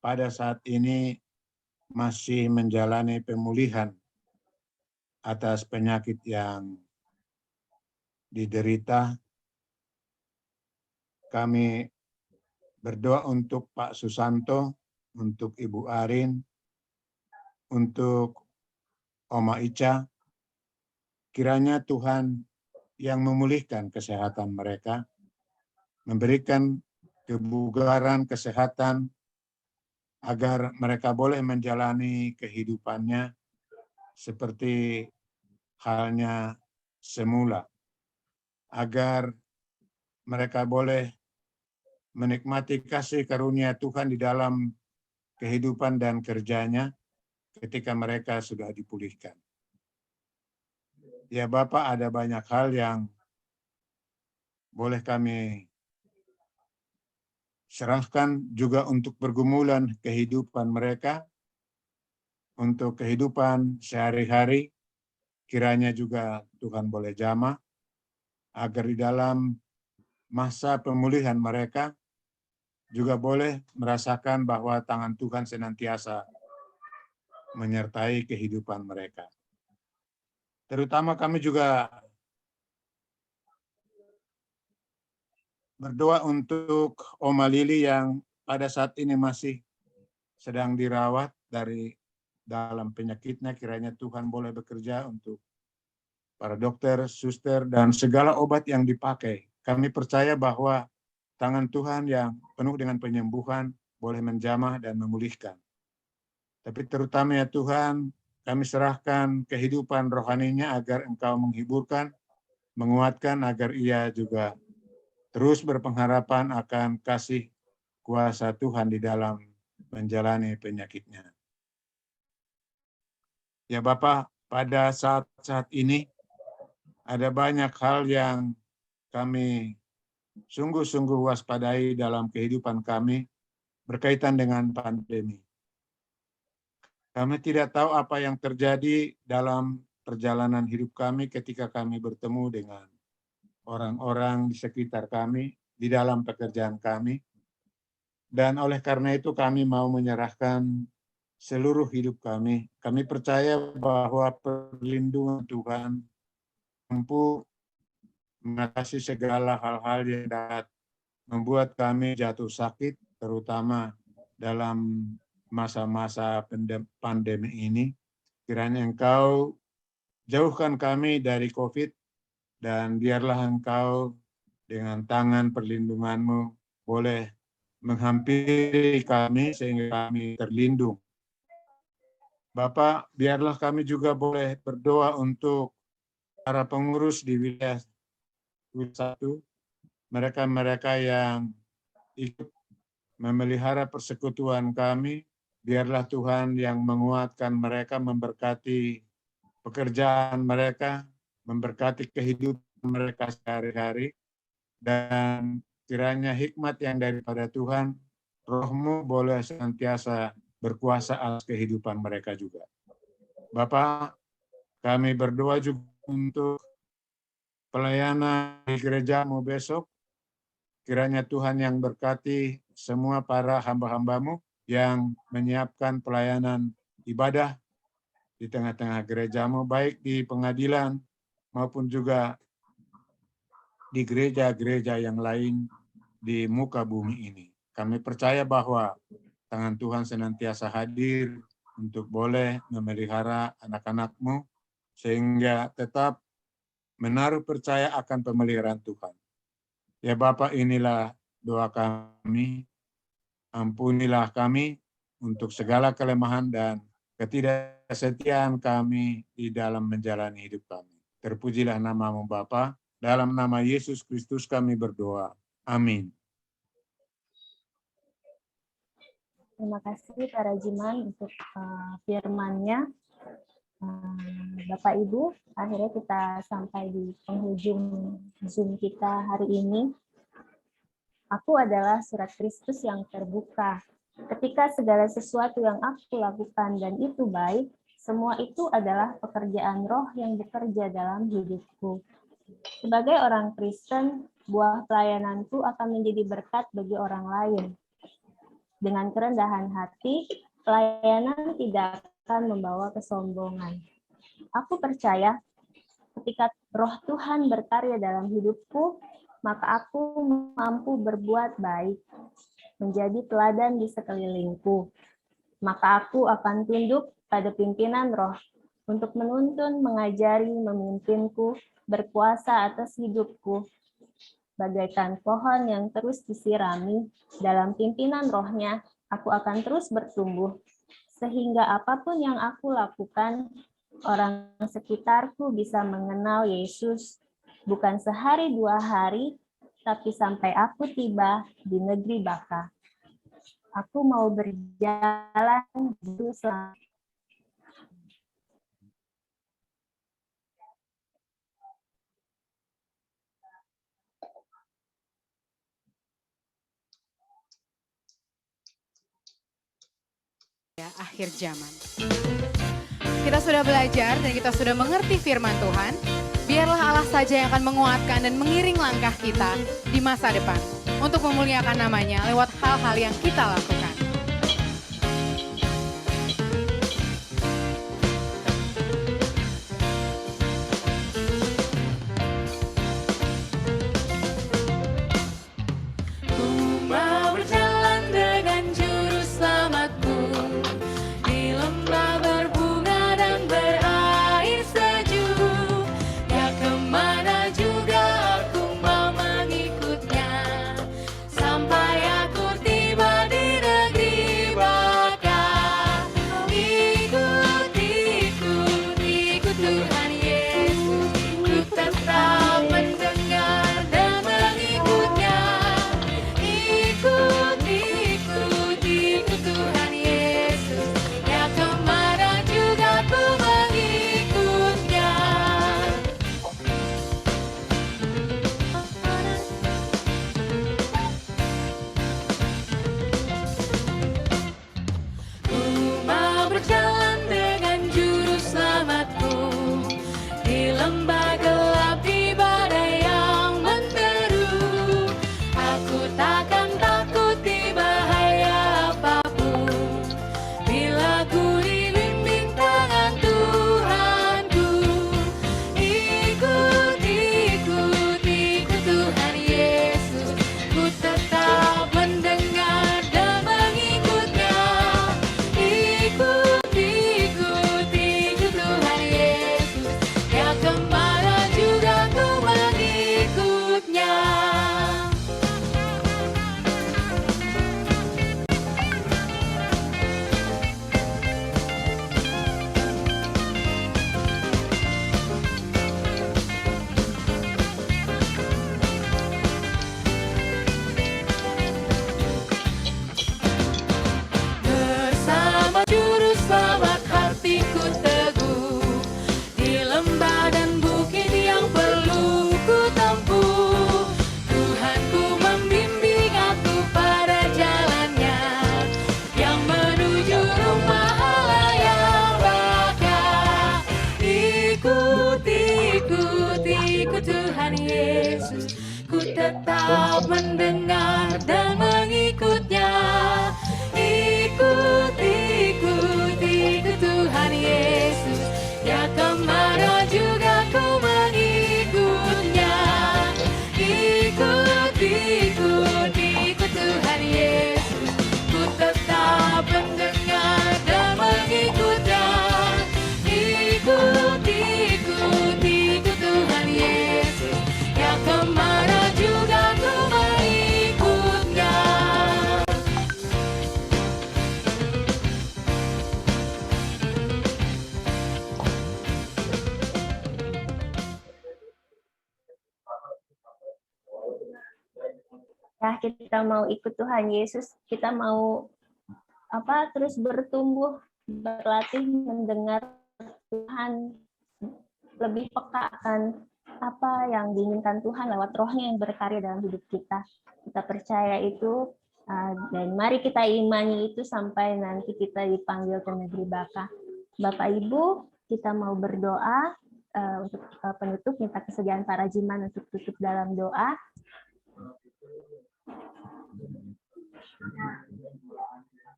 pada saat ini masih menjalani pemulihan atas penyakit yang diderita. Kami berdoa untuk Pak Susanto, untuk Ibu Arin, untuk Oma Ica. Kiranya Tuhan yang memulihkan kesehatan mereka, memberikan kebugaran, kesehatan, agar mereka boleh menjalani kehidupannya seperti halnya semula, agar mereka boleh menikmati kasih karunia Tuhan di dalam kehidupan dan kerjanya ketika mereka sudah dipulihkan. Ya Bapak, ada banyak hal yang boleh kami serahkan juga untuk pergumulan kehidupan mereka, untuk kehidupan sehari-hari, kiranya juga Tuhan boleh jamah, agar di dalam masa pemulihan mereka juga boleh merasakan bahwa tangan Tuhan senantiasa menyertai kehidupan mereka. Terutama kami juga berdoa untuk Oma Lili yang pada saat ini masih sedang dirawat dari dalam penyakitnya. Kiranya Tuhan boleh bekerja untuk para dokter, suster, dan segala obat yang dipakai. Kami percaya bahwa tangan Tuhan yang penuh dengan penyembuhan boleh menjamah dan memulihkan. Tapi terutama ya Tuhan, kami serahkan kehidupan rohaninya agar Engkau menghiburkan, menguatkan, agar ia juga terus berpengharapan akan kasih kuasa Tuhan di dalam menjalani penyakitnya. Ya Bapak, pada saat-saat ini ada banyak hal yang kami sungguh-sungguh waspadai dalam kehidupan kami berkaitan dengan pandemi. Kami tidak tahu apa yang terjadi dalam perjalanan hidup kami ketika kami bertemu dengan orang-orang di sekitar kami, di dalam pekerjaan kami. Dan oleh karena itu kami mau menyerahkan seluruh hidup kami. Kami percaya bahwa perlindungan Tuhan mampu mengatasi segala hal-hal yang dapat membuat kami jatuh sakit, terutama dalam masa-masa pandemi ini. Kiranya Engkau jauhkan kami dari COVID, dan biarlah Engkau dengan tangan perlindungan-Mu boleh menghampiri kami sehingga kami terlindung. Bapak, biarlah kami juga boleh berdoa untuk para pengurus di wilayah 1, mereka-mereka yang ikut memelihara persekutuan kami. Biarlah Tuhan yang menguatkan mereka, memberkati pekerjaan mereka, memberkati kehidupan mereka sehari-hari, dan kiranya hikmat yang daripada Tuhan, Roh-Mu boleh senantiasa berkuasa atas kehidupan mereka juga. Bapak, kami berdoa juga untuk pelayanan di gerejamu besok. Kiranya Tuhan yang berkati semua para hamba-hambamu yang menyiapkan pelayanan ibadah di tengah-tengah gerejamu, baik di pengadilan maupun juga di gereja-gereja yang lain di muka bumi ini. Kami percaya bahwa tangan Tuhan senantiasa hadir untuk boleh memelihara anak-anakmu sehingga tetap menaruh percaya akan pemeliharaan Tuhan. Ya Bapa, inilah doa kami, ampunilah kami untuk segala kelemahan dan ketidaksetiaan kami di dalam menjalani hidup kami. Terpujilah nama-Mu Bapa, dalam nama Yesus Kristus kami berdoa. Amin. Terima kasih Pak Rajiman untuk firman-Nya. Bapak Ibu, akhirnya kita sampai di penghujung Zoom kita hari ini. Aku adalah surat Kristus yang terbuka. Ketika segala sesuatu yang aku lakukan dan itu baik, semua itu adalah pekerjaan Roh yang bekerja dalam hidupku. Sebagai orang Kristen, buah pelayananku akan menjadi berkat bagi orang lain. Dengan kerendahan hati, pelayanan tidak akan membawa kesombongan. Aku percaya ketika Roh Tuhan berkarya dalam hidupku, maka aku mampu berbuat baik, menjadi teladan di sekelilingku. Maka aku akan tunduk pada pimpinan Roh untuk menuntun, mengajari, memimpinku, berkuasa atas hidupku. Bagaikan pohon yang terus disirami dalam pimpinan Roh-Nya, aku akan terus bertumbuh, sehingga apapun yang aku lakukan, orang sekitarku bisa mengenal Yesus, bukan sehari 2 hari, tapi sampai aku tiba di negeri Baka. Aku mau berjalan jauh selama. Ya, akhir zaman. Kita sudah belajar dan kita sudah mengerti firman Tuhan. Biarlah Allah saja yang akan menguatkan dan mengiring langkah kita di masa depan untuk memuliakan namanya lewat hal-hal yang kita lakukan. Ku mau berjalan dengan juru selamatku di lembah berbunga dan berair sejuk. Ya kemana juga aku mau mengikutnya sampai aku tiba di negeri Yesus. Ku tetap mendengar dan mengikutnya. Ikut Tuhan Yesus. Ya kemana juga ku mengikutnya. Ikut Tuhan Yesus. Ku tetap mendengar dan mengikutnya. Ikut Tuhan Yesus. Ya kemana juga ku mengikutnya. Ya, kita mau ikut Tuhan Yesus, kita mau terus bertumbuh, berlatih mendengar Tuhan, lebih peka akan apa yang diinginkan Tuhan lewat Roh-Nya yang berkarya dalam hidup kita. Kita percaya itu, dan mari kita imani itu sampai nanti kita dipanggil ke negeri Baka. Bapak Ibu, kita mau berdoa untuk penutup, minta kesediaan para jiman untuk tutup dalam doa.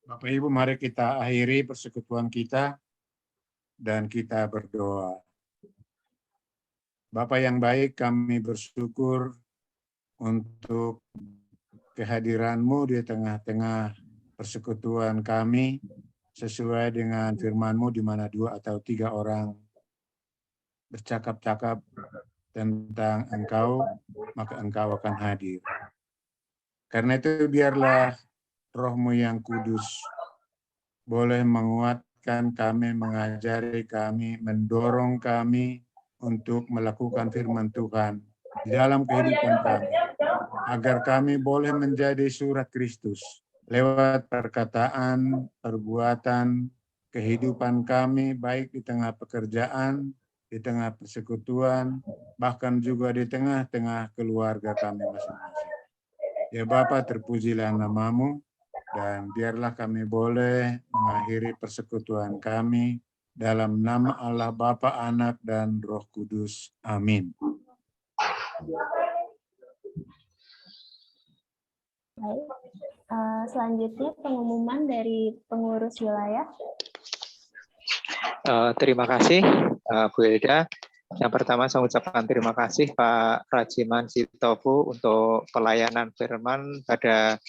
Bapak Ibu, mari kita akhiri persekutuan kita dan kita berdoa. Bapa yang baik, kami bersyukur untuk kehadiran-Mu di tengah-tengah persekutuan kami, sesuai dengan firman-Mu di mana 2 atau 3 orang bercakap-cakap tentang Engkau, maka Engkau akan hadir. Karena itu biarlah Roh-Mu yang kudus boleh menguatkan kami, mengajari kami, mendorong kami untuk melakukan firman Tuhan di dalam kehidupan kami, agar kami boleh menjadi surat Kristus lewat perkataan, perbuatan, kehidupan kami, baik di tengah pekerjaan, di tengah persekutuan, bahkan juga di tengah-tengah keluarga kami masing-masing. Ya Bapa, terpujilah nama-Mu, dan biarlah kami boleh mengakhiri persekutuan kami dalam nama Allah Bapa, Anak, dan Roh Kudus. Amin. Baik, selanjutnya pengumuman dari pengurus wilayah. Terima kasih Bu Elda. Yang pertama saya ucapkan terima kasih Pak Rajiman Sitopu untuk pelayanan firman pada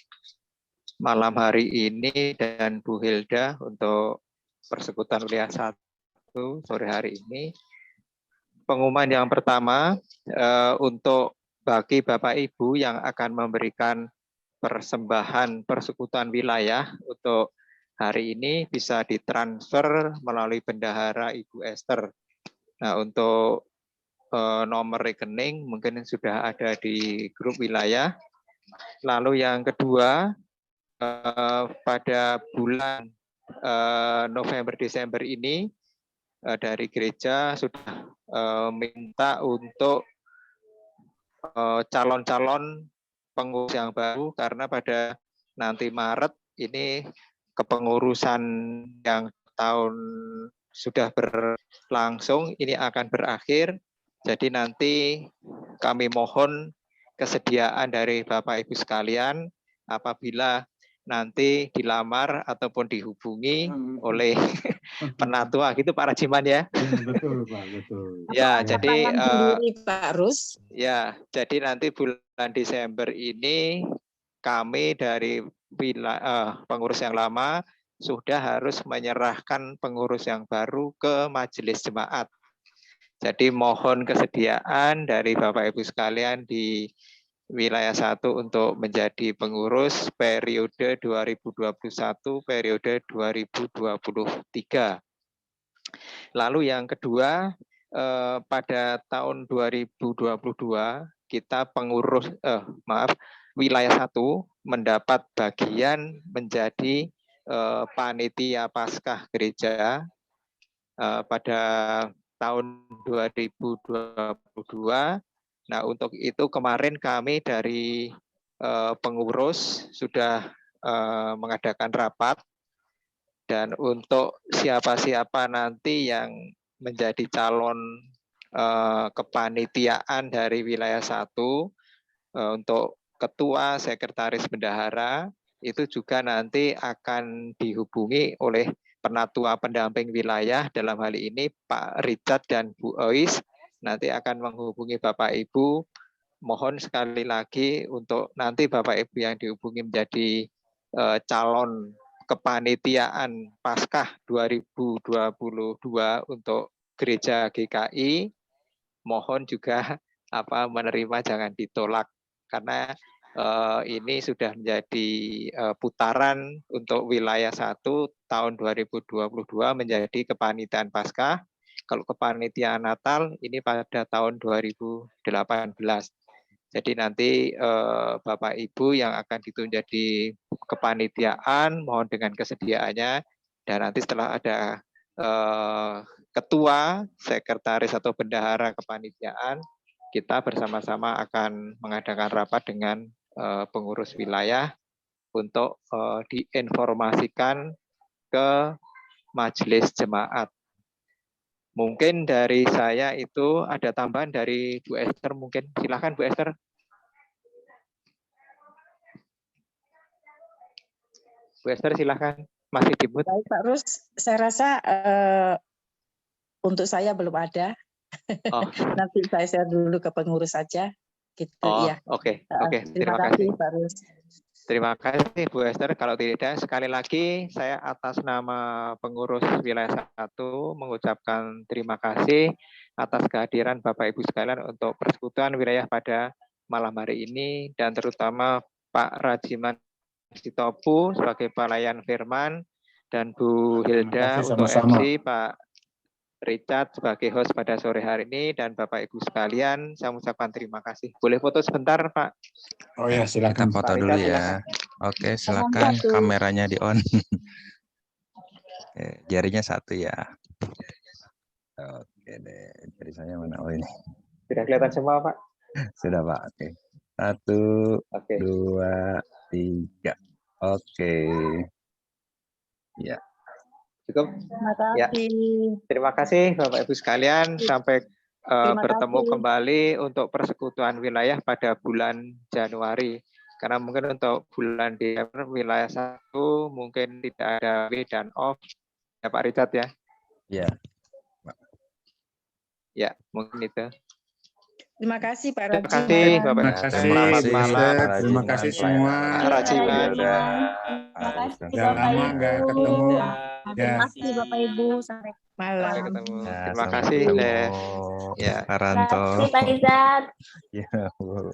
malam hari ini, dan Bu Hilda untuk persekutuan wilayah 1 sore hari ini. Pengumuman yang pertama, untuk bagi Bapak Ibu yang akan memberikan persembahan persekutuan wilayah untuk hari ini bisa ditransfer melalui bendahara Ibu Esther. Nah, untuk nomor rekening mungkin sudah ada di grup wilayah. Lalu yang kedua, pada bulan November-Desember ini dari gereja sudah minta untuk calon-calon pengurus yang baru, karena pada nanti Maret ini kepengurusan yang tahun sudah berlangsung ini akan berakhir. Jadi nanti kami mohon kesediaan dari Bapak Ibu sekalian apabila nanti dilamar ataupun dihubungi oleh penatua gitu Pak Rajiman ya. Betul Pak, betul. Ya, jadi Pak Rus. Ya, jadi nanti bulan Desember ini kami dari pengurus yang lama sudah harus menyerahkan pengurus yang baru ke majelis jemaat. Jadi mohon kesediaan dari Bapak Ibu sekalian di wilayah 1 untuk menjadi pengurus periode 2021, periode 2023. Lalu yang kedua, pada tahun 2022 kita wilayah 1 mendapat bagian menjadi panitia Paskah gereja pada tahun 2022. Nah, untuk itu kemarin kami dari pengurus sudah mengadakan rapat, dan untuk siapa-siapa nanti yang menjadi calon kepanitiaan dari wilayah 1 untuk ketua, sekretaris, bendahara itu juga nanti akan dihubungi oleh penatua pendamping wilayah, dalam hal ini Pak Richard dan Bu Ois nanti akan menghubungi Bapak Ibu. Mohon sekali lagi untuk nanti Bapak Ibu yang dihubungi menjadi calon kepanitiaan Paskah 2022 untuk gereja GKI, mohon juga menerima, jangan ditolak, karena ini sudah menjadi putaran untuk wilayah 1 tahun 2022 menjadi kepanitiaan Paskah. Kalau kepanitiaan Natal ini pada tahun 2018. Jadi nanti Bapak Ibu yang akan ditunjuk di kepanitiaan, mohon dengan kesediaannya, dan nanti setelah ada ketua, sekretaris atau bendahara kepanitiaan, kita bersama-sama akan mengadakan rapat dengan pengurus wilayah untuk diinformasikan ke majelis jemaat. Mungkin dari saya itu ada tambahan dari Bu Esther, mungkin silakan Bu Esther. Bu Esther silakan, masih di-mute. Baik Pak Rus, saya rasa untuk saya belum ada. Nanti saya share dulu ke pengurus saja. Gitu ya. Oke. Terima kasih Pak Rus. Terima kasih Bu Esther. Kalau tidak, sekali lagi saya atas nama pengurus wilayah 1 mengucapkan terima kasih atas kehadiran Bapak Ibu sekalian untuk persekutuan wilayah pada malam hari ini, dan terutama Pak Rajiman Sitopu sebagai pelayan firman, dan Bu Hilda untuk MC, Pak Richard sebagai host pada sore hari ini, dan Bapak Ibu sekalian, saya mengucapkan terima kasih. Boleh foto sebentar, Pak? Oh ya, silakan. Kita foto dulu ya. Oke, silakan kameranya di on. Oke, jarinya 1 ya. Oke deh, jari saya mana? Oh ini. Sudah kelihatan semua, Pak? Sudah, Pak. Oke. 1, 2, 3. Oke. Ya. Cukup? Terima kasih. Ya. Terima kasih Bapak Ibu sekalian. Sampai bertemu kembali untuk persekutuan wilayah pada bulan Januari. Karena mungkin untuk bulan Desember wilayah 1 mungkin tidak ada W dan off. Ya Pak Richard ya? Ya. Ya, mungkin itu. Terima kasih Pak Rajiman. Terima kasih Bapak. Terima kasih. Selamat malam. Terima kasih semua. Rajiman. Terima kasih Udah Bapak lama Ibu. nggak ketemu. Terima kasih Bapak Ibu. Sampai malam. Sampai ketemu. Ya, Terima sampai kasih. ketemu, Ya. Karanto. Terima kasih Pak Rizat. Ya, Bu.